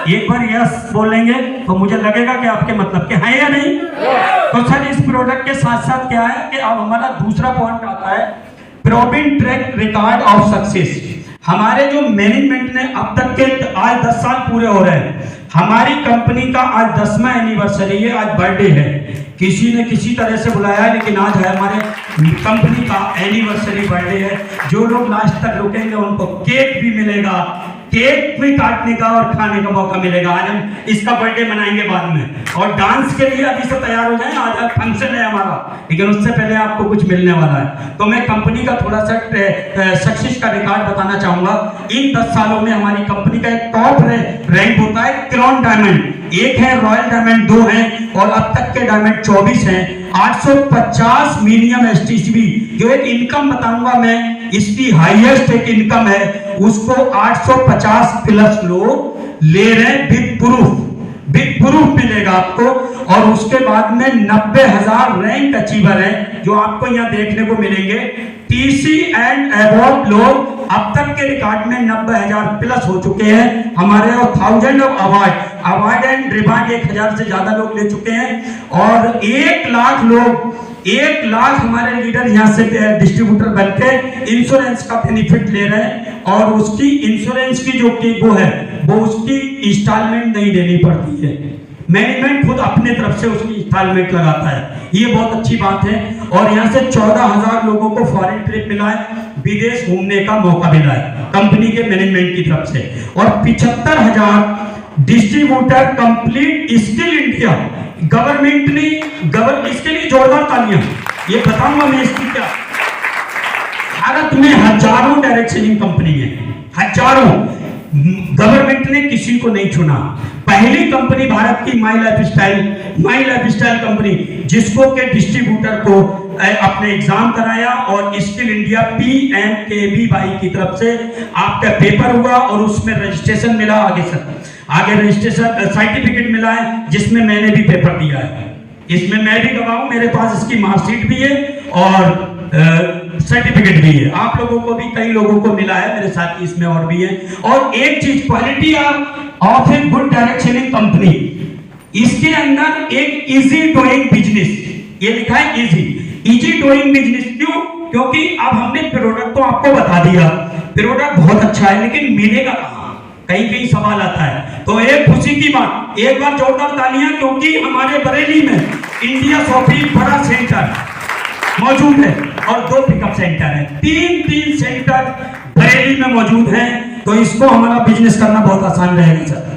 एक बार यस बोलेंगे तो मुझे लगेगा कि आपके मतलब के हैं या नहीं। तो सर इस प्रोडक्ट के साथ साथ क्या है कि अब हमारा दूसरा पॉइंट आता है प्रोविन ट्रैक रिकॉर्ड ऑफ सक्सेस। हमारे जो मैनेजमेंट ने अब तक के आज 10 साल पूरे हो रहे हैं, हमारी कंपनी का आज 10वां एनिवर्सरी है, आज बर्थडे है। किसी ने किसी तरह से बुलाया है, लेकिन आज है हमारे कंपनी का एनिवर्सरी बर्थडे है। जो लोग लास्ट तक रुकेंगे उनको केक भी मिलेगा, केक भी काटने का और खाने का मौका मिलेगा। आज हम इसका बर्थडे मनाएंगे बाद में, और डांस के लिए अभी से तैयार हो जाएं, आज फंक्शन है हमारा, लेकिन उससे पहले आपको कुछ मिलने वाला है। तो मैं कंपनी का थोड़ा सा सक्सेस का रिकॉर्ड बताना चाहूंगा। इन 10 सालों में हमारी कंपनी का एक टॉप रैंक होता है क्राउन डायमंड, एक है रॉयल डायमंड, 2 हैं, और अब तक के डायमंड 24 हैं। 850 मिलियन एसटीसीबी, जो एक इनकम बताऊंगा मैं, इसकी हाईएस्ट एक इनकम है, उसको 850 प्लस लोग ले रहे हैं। बिग प्रूफ मिलेगा आपको। और उसके बाद में 90,000 रैंक अचीवर हैं जो आपको यहाँ देखने को मिलेंगे। टीसी एंड अवार्ड लोग अब तक के रिकॉर्ड में 90,000 प्लस हो चुके हैं हमारे, और 1000 ऑफ अवार्ड एंड रिवार्ड 1000 से ज्यादा लोग ले चुके हैं। और 1 लाख लोग, 1 लाख हमारे लीडर यहाँ से डिस्ट्रीब्यूटर बनके इंश्योरेंस का बेनिफिट ले रहे हैं, और उसकी इंश्योरेंस की जो वो है वो उसकी इंस्टॉलमेंट नहीं देनी पड़ती है, मैनेजमेंट खुद अपने तरफ से उसकी इंस्टॉलमेंट लगाता है। ये बहुत अच्छी बात है। और यहाँ से 14,000 लोगों को फॉरेन ट्रिप मिला है, विदेश घूमने का मौका मिला है कंपनी के मैनेजमेंट की तरफ से। और 75,000 distributor complete skill India government ने इसके लिए जोरदार तालियां। ये बताऊंगा मैं इसकी क्या। भारत में हजारों डायरेक्शनिंग कंपनी है, हजारों, गवर्नमेंट ने किसी को नहीं चुना। पहली कंपनी भारत की माई लाइफ स्टाइल कंपनी, जिसको के डिस्ट्रीब्यूटर को अपने एग्जाम कराया और स्किल इंडिया PMKVY की तरफ से आपका पेपर हुआ और उसमें रजिस्ट्रेशन मिला। आगे रजिस्ट्रेशन सर्टिफिकेट मिला है, जिसमें मैंने भी पेपर दिया है। इसमें मैं भी गवाह हूं, मेरे पास इसकी मार्कशीट भी है और सर्टिफिकेट भी है। आप लोगों को भी, कई लोगों को मिला है, मेरे साथ इसमें और भी है। और एक चीज, quality of a good directioning company, इसके अंदर एक इजी डूइंग बिजनेस, ये लिखा है इजी डूइंग बिजनेस। क्यों? क्योंकि अब हमने प्रोडक्ट तो आपको बता दिया, प्रोडक्ट बहुत अच्छा है, लेकिन मिलेगा कहां? कहीं सवाल आता है। तो एक खुशी की बात, एक बार जोरदार तालियां, क्योंकि हमारे बरेली में इंडिया शॉपिंग बड़ा सेंटर मौजूद है और 2 पिकअप सेंटर है, 3 सेंटर बरेली में मौजूद हैं। तो इसको हमारा बिजनेस करना बहुत आसान रहेगा सर।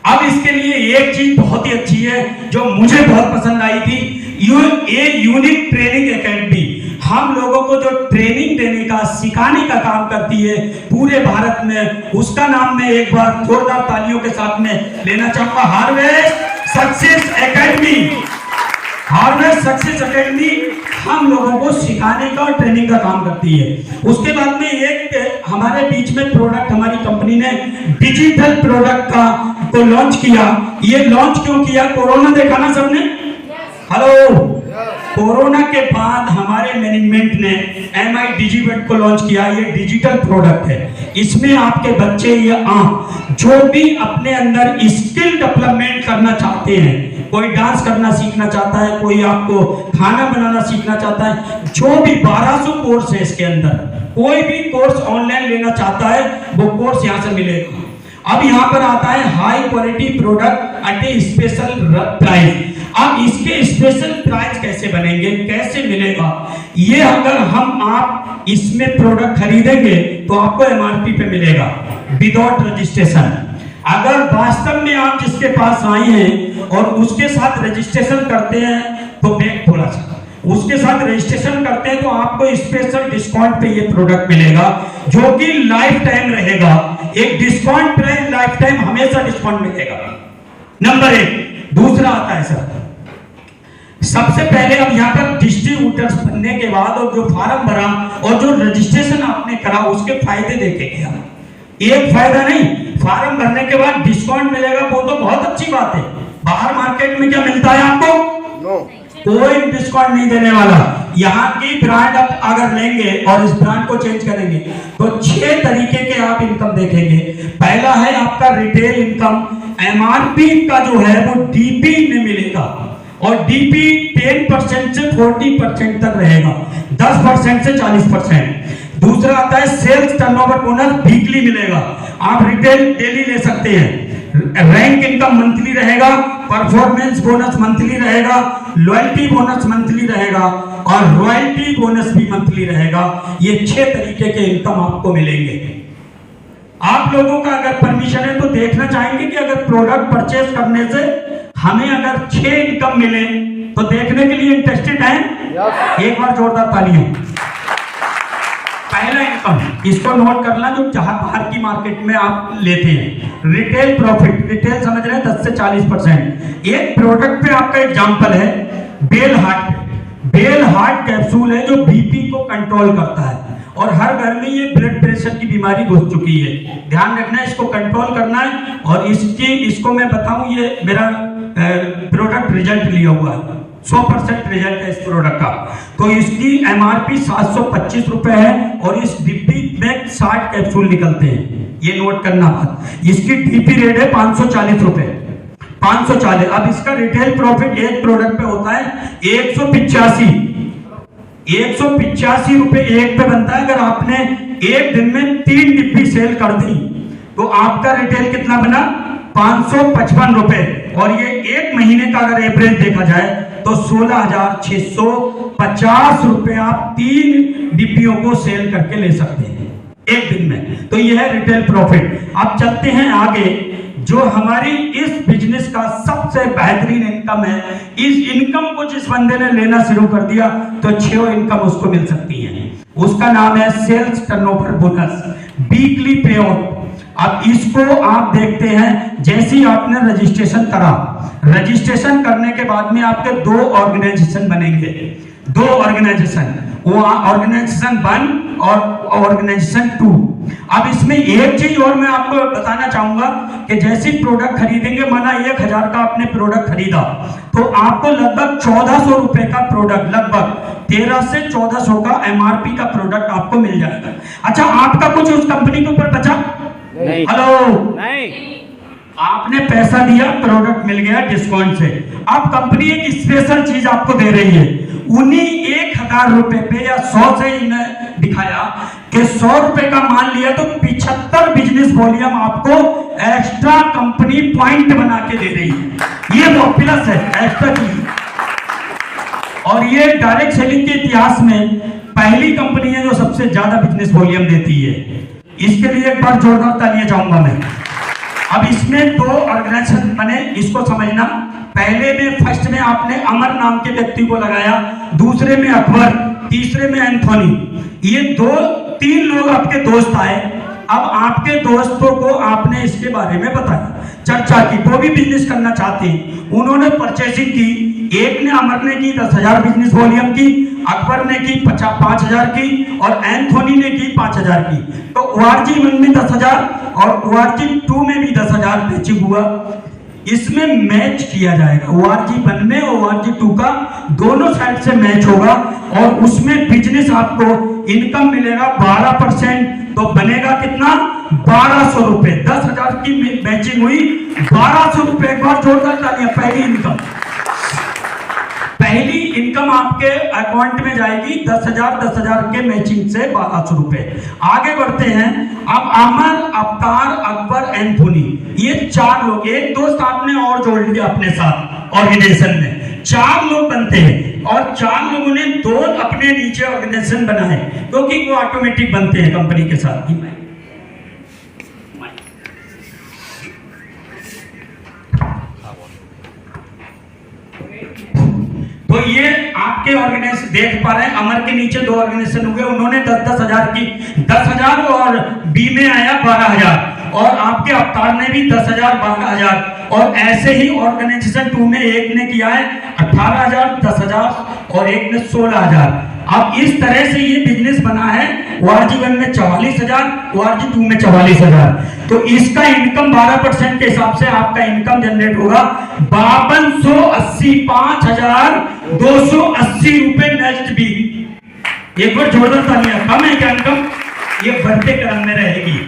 अब इसके लिए एक चीज बहुत ही अच्छी है जो मुझे बहुत पसंद आई थी, ये यूनिक ट्रेनिंग एकेडमी। हम लोगों को जो ट्रेनिंग देने का, सिखाने का काम करती है पूरे भारत में, उसका नाम मैं एक बार जोरदार तालियों के साथ में लेना चाहूंगा, harvest success academy. Harvest success academy हम लोगों को सिखाने का और ट्रेनिंग का काम करती है। उसके बाद में एक हमारे बीच में प्रोडक्ट, हमारी कंपनी ने डिजिटल प्रोडक्ट का को लॉन्च किया। ये लॉन्च क्यों किया? कोरोना देखा ना सबने? हेलो, कोरोना के बाद हमारे मैनेजमेंट ने MI डिजिवेट को लॉन्च किया। ये डिजिटल प्रोडक्ट है। इसमें आपके बच्चे या जो भी अपने अंदर स्किल डेवलपमेंट करना चाहते हैं, कोई डांस करना सीखना चाहता है, कोई आपको खाना बनाना सीखना चाहता है, जो भी 1200 कोर्स है इसके अंदर, कोई भी कोर्स ऑनलाइन लेना चाहता है वो कोर्स यहाँ से मिलेगा। अब यहाँ पर आता है high quality product at A special price. अब इसके स्पेशल प्राइस कैसे बनेंगे, कैसे मिलेगा? ये अगर आप इसमें प्रोडक्ट खरीदेंगे तो आपको MRP पे मिलेगा विदाउट रजिस्ट्रेशन। अगर वास्तव में आप जिसके पास आए हैं और उसके साथ रजिस्ट्रेशन करते हैं तो बैक थोड़ा सा, उसके साथ रजिस्ट्रेशन करते हैं तो आपको स्पेशल डिस्काउंट पे ये प्रोडक्ट मिलेगा, जो कि लाइफ टाइम रहेगा। एक डिस्काउंट प्राइस लाइफ टाइम हमेशा डिस्काउंट मिलेगा। नंबर 1। दूसरा आता है सर, सबसे पहले अब यहाँ पर डिस्ट्रीब्यूटर्स बनने के बाद और जो फार्म भरा और जो रजिस्ट्रेशन आपने करा उसके फायदे देखेंगे हम। एक फायदा नहीं, फार्म भरने के बाद डिस्काउंट मिलेगा, वो तो बहुत अच्छी बात है। बाहर मार्केट में क्या मिलता है आपको? कोई डिस्काउंट नहीं देने वाला। यहाँ की ब्रांड आप अगर लेंगे और इस ब्रांड को चेंज करेंगे तो 6 तरीके के आप इनकम देखेंगे। पहला है आपका रिटेल इनकम। MRP का जो है वो DP में मिलेगा और DP 10% से 40% तक रहेगा, 10% से 40%। दूसरा आता है सेल्स टर्नओवर बोनस, वीकली मिलेगा। आप रिटेल डेली ले सकते हैं। रैंक इनकम मंथली रहेगा, परफॉर्मेंस बोनस मंथली रहेगा, लॉयल्टी बोनस मंथली रहेगा और रॉयल्टी बोनस भी मंथली रहेगा। ये 6 तरीके के इनकम आपको मिलेंगे। आप लोगों का अगर परमिशन है तो देखना चाहेंगे कि अगर प्रोडक्ट परचेज करने से हमें अगर 6 इनकम मिले तो देखने के लिए इंटरेस्टेड हैं? एक बार जोरदार तालियां। पहला इनकम, इसको नोट करना, जो जहां बाहर की मार्केट में आप लेते हैं। रिटेल प्रॉफिट, रिटेल समझ रहे हैं 10 से 40%। एक प्रोडक्ट पे आपका एग्जांपल है bell heart. Bell heart capsule है जो BP को कंट्रोल करता है और हर घर में ये ब्लड प्रेशर की बीमारी घुस चुकी है। ध्यान रखना है, इसको कंट्रोल करना है। और इसको मैं बताऊं, ये मेरा प्रोडक्ट रिजल्ट लिया हुआ है, 100% रिजल्ट है इस प्रोडक्ट का। तो इसकी MRP 725 रुपए है और इस डिब्बी में 60 कैप्सूल निकलते हैं। ये नोट करना बात। इसकी DP रेट है 540 रुपए, 540। अब इसका रिटेल प्रॉफिट एक प्रोडक्ट पे होता है 185 रुपए एक पे बनता है। अगर आपने एक दिन में 3 डिब्बी सेल कर दी तो आपका रिटेल कितना बना? 555 रुपए। और ये एक महीने का अगर एवरेज देखा जाए तो 16,650 रुपए आप 3 डिब्बियों को सेल करके ले सकते हैं एक दिन में। तो ये है रिटेल प्रॉफिट। अब चलते हैं आगे। जो हमारी इस बिजनेस का सबसे बेहतरीन इनकम है, इस इनकम को जिस बंदे ने लेना शुरू कर दिया तो 6 इनकम उसको मिल सकती है। उसका नाम है सेल्स टर्नओवर बोनस, वीकली पे आउट। अब इसको आप देखते हैं, जैसे ही आपने रजिस्ट्रेशन करा, रजिस्ट्रेशन करने के बाद में आपके 2 ऑर्गेनाइजेशन बनेंगे, 2 ऑर्गेनाइजेशन, वो ऑर्गेनाइजेशन 1 और ऑर्गेनाइजेशन 2। अब इसमें एक चीज और मैं आपको बताना चाहूंगा कि जैसे प्रोडक्ट खरीदेंगे, माना 1000 का आपने प्रोडक्ट खरीदा तो आपको लगभग 1400 रुपए का प्रोडक्ट, लगभग 1300 से 1400 का MRP का प्रोडक्ट आपको मिल जाएगा। अच्छा, आपका कुछ उस कंपनी के ऊपर बचा? नहीं। हेलो, नहीं। आपने पैसा दिया, प्रोडक्ट मिल गया डिस्काउंट से। अब कंपनी एक स्पेशल चीज आपको दे रही है। उन्हीं 1000 रुपए पे या 100 से इन्हें दिखाया कि 100 रुपए का मान लिया तो 75 बिजनेस वॉल्यूम आपको एक्स्ट्रा कंपनी पॉइंट बना के दे रही है। ये वो प्लस है, एक्स्ट्रा चीज। और ये डायरेक्ट सेलिंग के इतिहास में पहली कंपनी है जो सबसे ज्यादा बिजनेस वॉल्यूम देती है। इसके लिए एक बार जोरदार तालियां चाहूंगा मैं। अब इसमें 2 ऑर्गेनाइजेशन बने, इसको समझना। पहले में फर्स्ट में आपने अमर नाम के व्यक्ति को लगाया, दूसरे में अकबर, तीसरे में एंथोनी। ये 2-3 लोग आपके दोस्त आए। अब आपके दोस्तों को आपने इसके बारे में बताया, चर्चा की, वो भी बिजनेस करना चाहते हैं। उन्होंने परचेसिंग की, एक ने अमर ने की 10,000 बिजनेस वॉल्यूम की, अकबर ने की 5,000 की और एंथोनी ने की 5,000 की। तो ORG 1 में 10,000 और ORG 2 में भी 10,000 मैचिंग हुआ। इसमें मैच किया जाएगा, ORG 1 में ORG 2 का दोनों साइड से मैच होगा और उसमें बिजनेस आपको इनकम मिलेगा 12%। तो बनेगा कितना? 1,200 रुपए। 10,000 की मैचिंग हुई, 1,200 रुपए। एक बार जोरदार तालियां। पहली इनकम आपके अकाउंट में जाएगी 10,000 के मैचिंग से 1,200 रुपए। आगे बढ़ते हैं। अब अमर, अवतार, अकबर, एंथोनी, ये 4 लोग, एक दोस्त आपने और जोड़ लिया अपने साथ ऑर्गेनाइजेशन में, 4 लोग बनते हैं और 4 लोगों ने 2 अपने नीचे ऑर्गेनाइजेशन बनाए, क्योंकि वो ऑटोमेटिक बनते हैं कंपनी के साथ। तो ये आपके ऑर्गेनाइजेशन देख पा रहे हैं, अमर के नीचे 2 ऑर्गेनाइजेशन हुए, उन्होंने 10,000 की, 10,000 और बी में आया 12,000 और आपके अवतार ने भी 10,000 12,000 और ऐसे ही ऑर्गेनाइजेशन 2 में एक ने किया है 18,000 10,000 और एक ने 16,000। अब इस तरह से ये बिजनेस बना है। ORG 1 में 44,000, ORG 2 में 44,000। तो इसका इनकम 12% के हिसाब से आपका इनकम जनरेट होगा 5,280 रुपए नेक्स्ट वीक। एक बार जोरदार तालियां। कम है क्या इनकम? ये बढ़ते क्रम में रहेगी।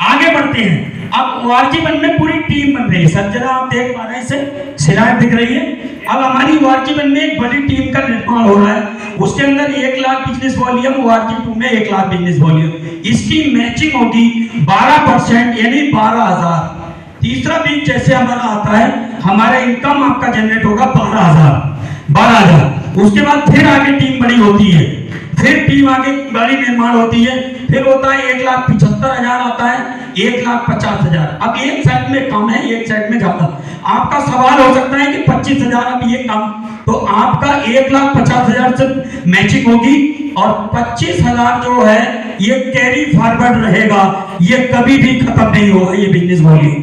आगे बढ़ते हैं। अब ORG 1 में पूरी टीम बन रही है। सब जगह आप देख पा रहे हैं, इसे सिलाइट दिख रही है। अब हमारी ORG 1 में एक बड़ी टीम का निर्माण हो रहा है। उसके अंदर 1 लाख बिजनेस वॉल्यूम, ORG 2 में 1 लाख बिजनेस वॉल्यूम। इसकी मैचिंग होगी 12% यानी 12,000। तीसरा वीक जैसे हमारा आता है, हमारा इनकम आपका जनरेट होगा 12,000। उसके बाद फिर आगे टीम बड़ी होती है, फिर टीम आगे बड़ी निर्माण होती है, फिर होता है 1,75,000 आता है, 1,50,000। अब एक साइड में कम है, एक साइड में ज्यादा। आपका सवाल हो सकता है कि 25,000 अब ये कम, तो आपका 1,50,000 से मैचिंग होगी और 25,000 जो है ये कैरी फॉरवर्ड रहेगा, ये कभी भी खत्म नहीं होगा। ये बिजनेस वॉल्यूम,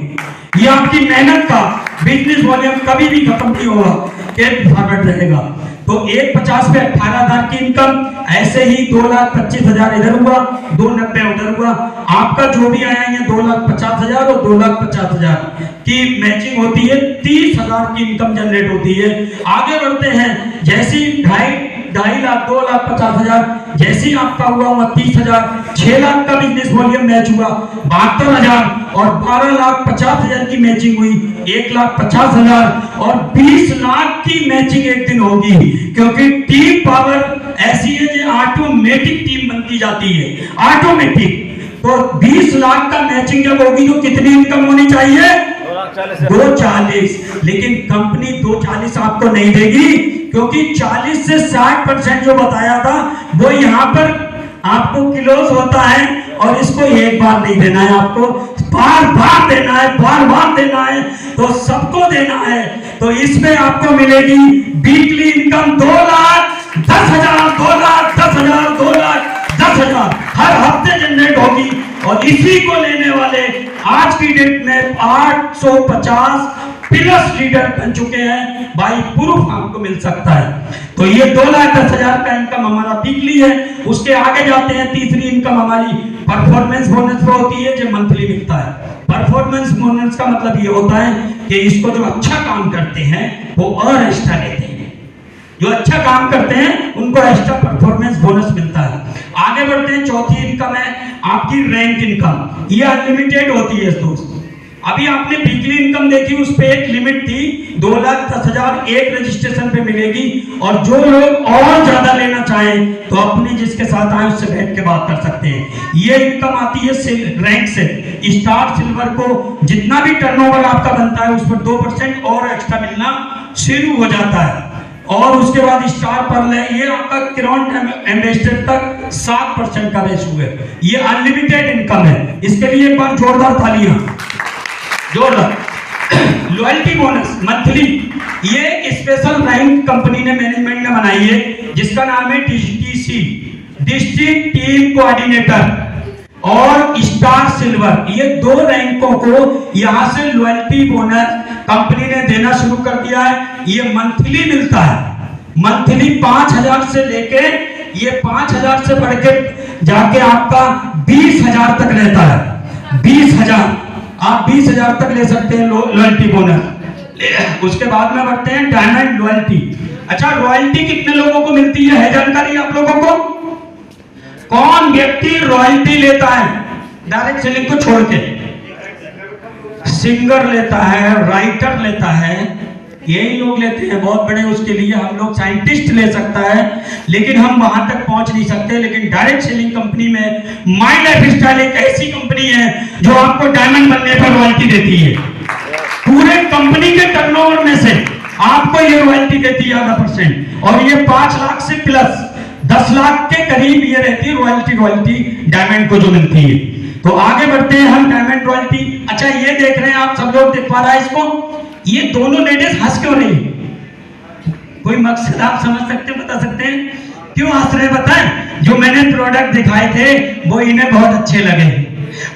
ये आपकी मेहनत का बिजनेस वॉल्यूम कभी भी खत्म नहीं होगा, कैरी फॉरवर्ड रहेगा। तो 1,50 पे 18,000 की इनकम, ऐसे ही 2,25,000 इधर हुआ, 2,90 उधर हुआ। आपका जो भी आया है 2,50,000 और 2,50,000 की मैचिंग होती है, 30,000 की इनकम जनरेट होती है। आगे बढ़ते हैं। जैसी 2.5 लाख 2,50,000, जैसे आपका हुआ 30,000, 6 लाख का बिजनेस वॉल्यूम मैच हुआ, 72,000 और 12,50,000 की मैचिंग हुई, 1,50,000 और 20 लाख की मैचिंग एक दिन होगी, क्योंकि टीम पावर ऐसी है जो ऑटोमेटिक टीम बनती जाती है, ऑटोमेटिक। तो 20 लाख का मैचिंग जब होगी तो कितनी इनकम होनी चाहिए? 240। लेकिन कंपनी 240 आपको नहीं देगी, क्योंकि 40 से 60% जो बताया था वो यहाँ पर आपको क्लोज होता है और इसको एक बार नहीं देना है, आपको बार बार देना है, बार बार देना है, तो सबको देना है। तो इसमें आपको मिलेगी वीकली इनकम 2,10,000, 2,10,000, 2,10,000 हर हफ्ते जनरेट होगी। और इसी को लेने वाले आज की डेट में 850 प्लस लीडर बन चुके हैं भाई, प्रूफ आपको मिल सकता है। तो ये 2,10,000 का इनकम हमारा वीकली है। उसके आगे जाते हैं। तीसरी इनकम हमारी परफॉर्मेंस बोनस पे होती है, जो मंथली मिलता है। परफॉर्मेंस बोनस का मतलब ये होता है कि इसको जो अच्छा काम करते हैं वो और एक्स्ट्रा लेते हैं, जो अच्छा काम करते हैं उनको एक्स्ट्रा परफॉर्मेंस बोनस मिलता है। आगे बढ़ते हैं। चौथी इनकम है आपकी रैंक इनकम। ये अनलिमिटेड होती है दोस्त। अभी आपने वीकली इनकम देखी, उस पे एक लिमिट थी 2,10,000 एक रजिस्ट्रेशन पे मिलेगी, और जो लोग और ज्यादा लेना चाहें तो अपने जिसके साथ आए उससे बैठ के बात कर सकते हैं। ये इनकम आती है रैंक से। स्टार सिल्वर को जितना भी टर्नओवर आपका बनता है उस पर 2% और एक्स्ट्रा मिलना शुरू हो जाता है, और उसके बाद स्टार पर्ल है, ये आपका क्राउन एम्बेसडर तक 7% का रेशो है। ये अनलिमिटेड इनकम है। इसके लिए एक बार जोरदार तालियां, जोरदार। लॉयल्टी बोनस मंथली, ये एक स्पेशल रैंक कंपनी ने मैनेजमेंट ने बनाई है जिसका नाम है DTC, डिस्ट्रिक्ट टीम कोऑर्डिनेटर और स्टार सिल्वर। ये 2 रैंकों को यहां से लॉयल्टी बोनस कंपनी ने देना शुरू कर दिया है। ये मंथली मिलता है, मंथली 5,000 से लेके ये 5,000 से बढ़ के जाके आपका 20,000 तक रहता है। 20,000 आप 20,000 तक ले सकते हैं लॉयल्टी बोनस। उसके बाद में बढ़ते हैं डायमंड लॉयल्टी। अच्छा, रॉयल्टी कितने लोगों को मिलती है जानकारी आप लोगों को? कौन व्यक्ति रॉयल्टी लेता है डायरेक्ट सेलिंग को छोड़ के? सिंगर लेता है, राइटर लेता है, यही लोग लेते हैं बहुत बड़े। उसके लिए हम लोग साइंटिस्ट ले सकता है, लेकिन हम वहां तक पहुंच नहीं सकते। लेकिन डायरेक्ट सेलिंग कंपनी में माई लाइफ स्टाइल एक ऐसी कंपनी है जो आपको डायमंड बनने पर रॉयल्टी देती है। पूरे कंपनी के टर्नओवर में से आपको ये रॉयल्टी देती है 8%, और ये 5 लाख से प्लस 10 लाख के करीब ये रहती है रॉयल्टी डायमंड को जो मिलती है। तो आगे बढ़ते हैं हम डायमंड रॉयल्टी। अच्छा, ये देख रहे हैं आप सब लोग, देख पा रहा है इसको? ये दोनों लेडीज हंस क्यों रही? कोई मकसद आप समझ सकते हैं, बता सकते हैं क्यों हंस रहे? बताएं। जो मैंने प्रोडक्ट दिखाए थे वो इन्हें बहुत अच्छे लगे,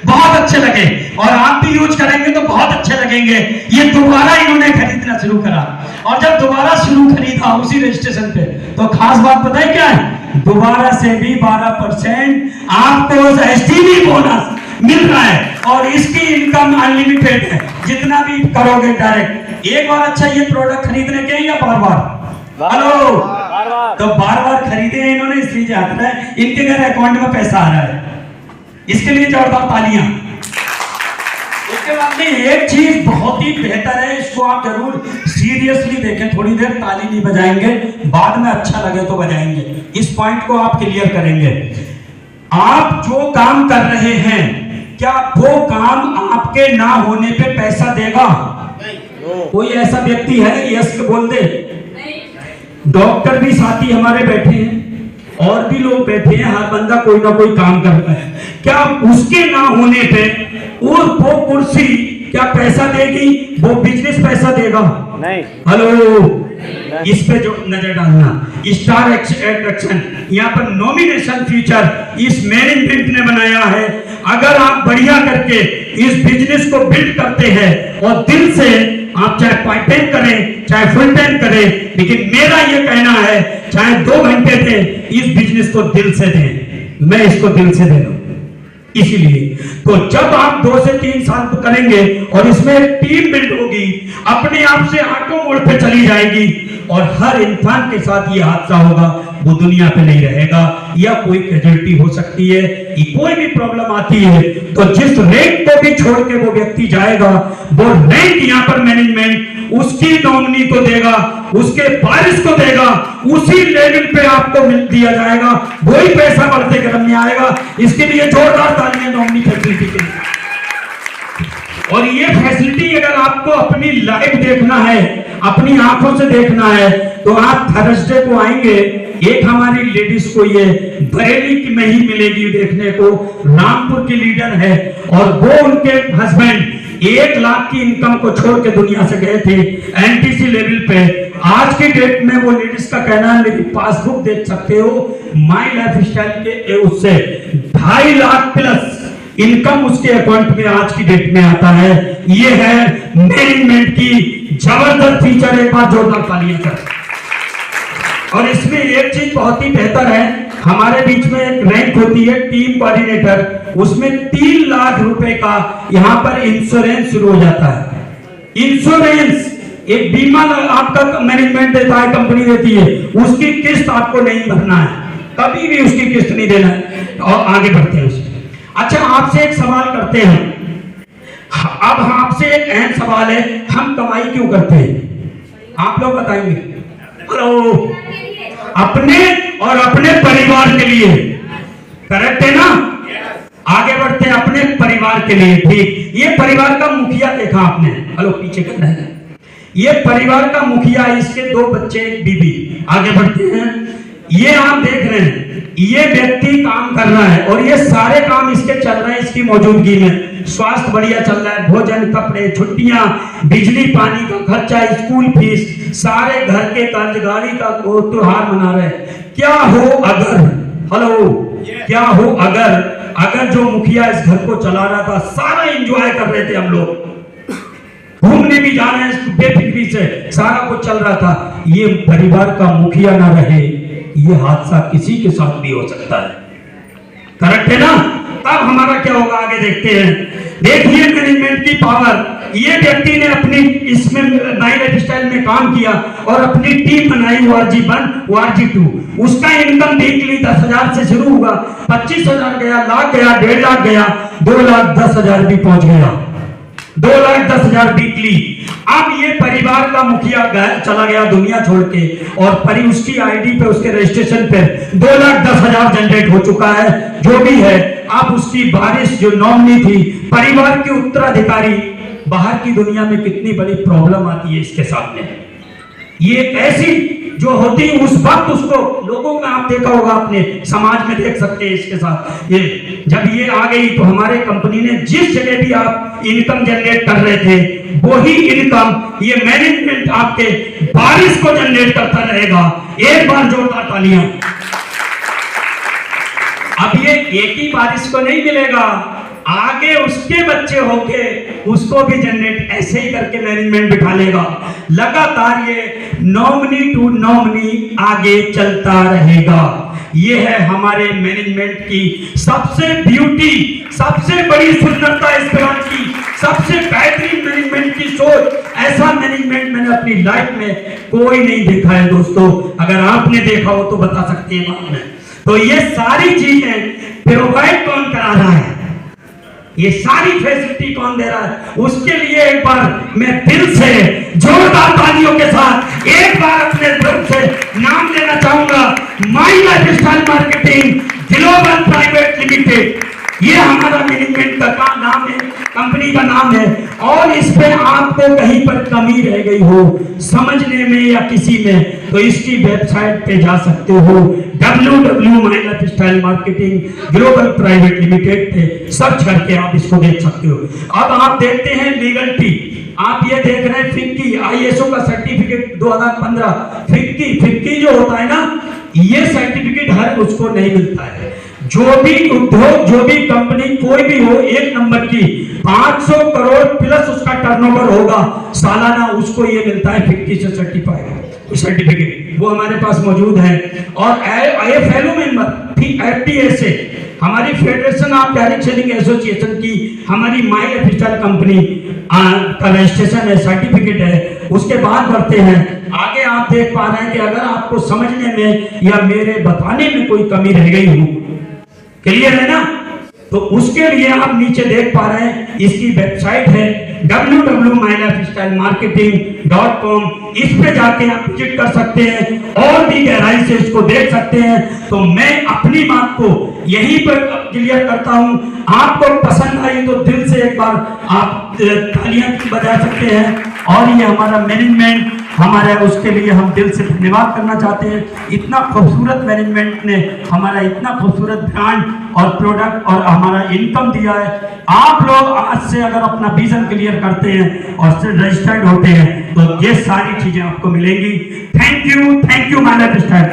बहुत अच्छे लगे, और आप भी यूज करेंगे तो बहुत अच्छे लगेंगे। ये दोबारा इन्होंने खरीदना शुरू करा, और जब दोबारा शुरू खरीदा उसी रजिस्ट्रेशन पे, तो खास बात पता है क्या है? दोबारा से भी 12% आपको एसटीडी बोनस मिल रहा है, और इसकी इनकम अनलिमिटेड है, जितना भी करोगे डायरेक्ट। एक बार अच्छा ये प्रोडक्ट खरीदने के या बार बार? हेलो, तो बार बार खरीदे इन्होंने, इसलिए जाता है इनके घर अकाउंट में पैसा आ रहा है। इसके लिए जोरदार तालियां। इसके बाद में एक चीज बहुत ही बेहतर है, इसको आप जरूर सीरियसली देखें। थोड़ी देर ताली नहीं बजाएंगे, बाद में अच्छा लगे तो बजाएंगे। इस पॉइंट को आप क्लियर करेंगे। आप जो काम कर रहे हैं, क्या वो काम आपके ना होने पे पैसा देगा? कोई ऐसा व्यक्ति है यस बोल दे? डॉक्टर भी साथी हमारे बैठे हैं, और भी लोग बैठे हैं, हर बंदा कोई ना कोई काम कर रहा है। क्या उसके ना होने पे और वो कुर्सी क्या पैसा देगी? वो बिजनेस पैसा देगा? नहीं। हेलो, इस पे जो नजर डालना। स्टार एट्रैक्शन, यहाँ पर नॉमिनेशन फीचर इस मैनेजमेंट ने बनाया है। अगर आप बढ़िया करके इस बिजनेस को बिल्ड करते हैं, और दिल से आप चाहे पार्ट टाइम करें चाहे फुल टाइम करें, लेकिन मेरा ये कहना है चाहे 2 घंटे दें, इस बिजनेस को दिल से दें। मैं इसको दिल से दे रहा हूं। इसीलिए तो जब आप 2 से 3 साल तो करेंगे, और इसमें टीम बिल्ड होगी, अपने आप से ऑटो मोड पे चली जाएगी, और हर इंसान के साथ ये हादसा होगा, वो दुनिया पे नहीं रहेगा, या कोई कैजुअलिटी हो सकती है, कोई भी प्रॉब्लम आती है, तो जिस रैंक को भी छोड़ के वो व्यक्ति जाएगा, वो रैंक यहाँ पर मैनेजमेंट उसकी नॉमिनी को देगा, उसके वारिस को देगा, उसी लेवल पे आपको मिल दिया जाएगा, वही पैसा बढ़ते क्रम में आएगा। इसके लिए जोरदार तालियां नॉमिनी फैसिलिटी के लिए। और ये फैसिलिटी अगर आपको अपनी लाइफ देखना है, अपनी आंखों से देखना है, तो आप थर्सडे को आएंगे। एक हमारी लेडीज को ये बरेली में ही मिलेगी देखने को, रामपुर की लीडर है, और वो उनके हस्बैंड 1 लाख की इनकम को छोड़ के दुनिया से गए थे एनटीसी लेवल पे। आज के डेट में वो लेडीज का कहना है, मेरी पासबुक देख सकते हो, माई लाइफ स्टाइल के उससे 2.5 लाख प्लस इनकम उसके अकाउंट में आज की डेट में आता है। ये है मैनेजमेंट की जबरदस्त फीचर। एक बार जोरदार तालियां करें। और इसमें एक चीज बहुत ही बेहतर है, हमारे बीच में एक रैंक होती है टीम कोऑर्डिनेटर, उसमें 3 लाख रुपए का यहाँ पर इंश्योरेंस शुरू हो जाता है। इंश्योरेंस एक बीमा आपका मैनेजमेंट देता है, कंपनी देती है, उसकी किस्त आपको नहीं भरना है, कभी भी उसकी किस्त नहीं देना है। और आगे बढ़ते हैं उसमें। अच्छा, आपसे एक सवाल करते हैं। अब आपसे एक अहम सवाल है, हम कमाई क्यों करते हैं? आप लोग बताएंगे। हेलो, अपने और अपने परिवार के लिए, करेक्ट है ना? आगे बढ़ते हैं, अपने परिवार के लिए। ठीक, ये परिवार का मुखिया देखा आपने? हेलो, पीछे करना है। ये परिवार का मुखिया, इसके 2 बच्चे, एक बीबी। आगे बढ़ते हैं। ये आप देख रहे हैं, ये व्यक्ति काम कर रहा है और ये सारे काम इसके चल रहे हैं इसकी मौजूदगी में। स्वास्थ्य बढ़िया चल रहा है, भोजन, कपड़े, छुट्टियां, बिजली पानी का खर्चा, स्कूल फीस, सारे घर के कर्ज, गाड़ी का त्योहार मना रहे हैं। क्या हो अगर, हेलो, क्या हो अगर जो मुखिया इस घर को चला रहा था, सारा एंजॉय कर रहे थे, हम लोग घूमने भी जा रहे हैं बेफिक्री से, सारा कुछ चल रहा था, ये परिवार का मुखिया ना रहे, ये हादसा किसी के साथ भी हो सकता है। करेक्ट है ना? तब हमारा क्या होगा आगे देखते हैं। देखिए मैनेजमेंट की पावर। ये व्यक्ति ने अपनी इसमें माई लाइफस्टाइल में काम किया और अपनी टीम बनाई ORG1, ORG2। उसका इनकम वीकली 10,000 से शुरू हुआ, 25,000 गया, लाख गया, 1.5 लाख गया, 2,10,000 भी पहुंच गया, 2,10,000 वीकली। अब ये परिवार का मुखिया चला गया दुनिया छोड़ के और उसकी आईडी पे, उसके रजिस्ट्रेशन पे 2,10,000 जनरेट हो चुका है। जो भी है, अब उसकी बारिश जो नॉमिनी थी, परिवार के उत्तराधिकारी, बाहर की दुनिया में कितनी बड़ी प्रॉब्लम आती है इसके सामने। ये ऐसी जो होती है उस वक्त उसको लोगों में आप देखा होगा, अपने समाज में देख सकते हैं इसके साथ। ये जब ये आ गई तो हमारे कंपनी ने जिस जगह भी आप इनकम जनरेट कर रहे थे, वही इनकम ये मैनेजमेंट आपके बारिश को जनरेट करता रहेगा। एक बार जोरदार तालियां। अब ये एक ही बारिश को नहीं मिलेगा, आगे उसके बच्चे होके उसको भी जनरेट ऐसे ही करके मैनेजमेंट बिठा लेगा। लगातार ये नॉमिनी टू नॉमिनी आगे चलता रहेगा। ये है हमारे मैनेजमेंट की सबसे ब्यूटी, सबसे बड़ी सुंदरता इस ब्रांच की, सबसे बेहतरीन मैनेजमेंट की सोच। ऐसा मैनेजमेंट मैंने अपनी लाइफ में कोई नहीं देखा है दोस्तों। अगर आपने देखा हो तो बता सकते हैं बाद में। तो ये सारी चीजें प्रोवाइड कौन करा रहा है, ये सारी फैसिलिटी कौन दे रहा है, उसके लिए एक बार मैं दिल से जोरदार तालियों के साथ एक बार अपने दिल से नाम लेना चाहूंगा। My lifestyle marketing global private limited, ये हमारा मैनेजमेंट का नाम है, कंपनी का नाम है। और इस पे आपको कहीं पर कमी रह गई हो समझने में या किसी में, तो इसकी वेबसाइट पे जा सकते हो, www.my-lifestyle marketing global private limited पे सर्च करके आप इसको देख सकते हो। अब आप देखते हैं लीगलिटी, आप ये देख रहे हैं फिक्की, ISO का सर्टिफिकेट 2015। फिक्की जो होता है ना, ये सर्टिफिकेट हर उसको नहीं मिलता है। जो भी उद्योग, जो भी कंपनी कोई भी हो, एक नंबर की 500 करोड़ प्लस उसका टर्नओवर होगा सालाना, उसको ये मिलता है फिक्की से सर्टिफिकेट। वो हमारे पास मौजूद है। और IFLO मेंबर, FTA से हमारी federation of direct selling association की हमारी माई लाइफस्टाइल कंपनी का रजिस्ट्रेशन है, सर्टिफिकेट है। उसके बाद बढ़ते हैं आगे। आप देख पा रहे हैं कि अगर आपको समझने में या मेरे बताने में कोई कमी रह गई हो, क्लियर है ना, तो उसके लिए आप नीचे देख पा रहे हैं इसकी वेबसाइट है www.my-lifestyle-marketing.com। इस पे जाके आप विजिट कर सकते हैं और भी गहराई से इसको देख सकते हैं। तो मैं अपनी बात को यहीं पर क्लियर करता हूं। आपको पसंद आई तो दिल से एक बार आप तालियां बजा सकते हैं। और ये हमारा मैनेजमेंट, हमारे उसके लिए हम दिल से धन्यवाद करना चाहते हैं। इतना खूबसूरत मैनेजमेंट ने हमारा इतना खूबसूरत ब्रांड और प्रोडक्ट और हमारा इनकम दिया है। आप लोग आज से अगर अपना विजन क्लियर करते हैं और रजिस्टर्ड होते हैं तो ये सारी चीजें आपको मिलेंगी। Thank you my lifestyle.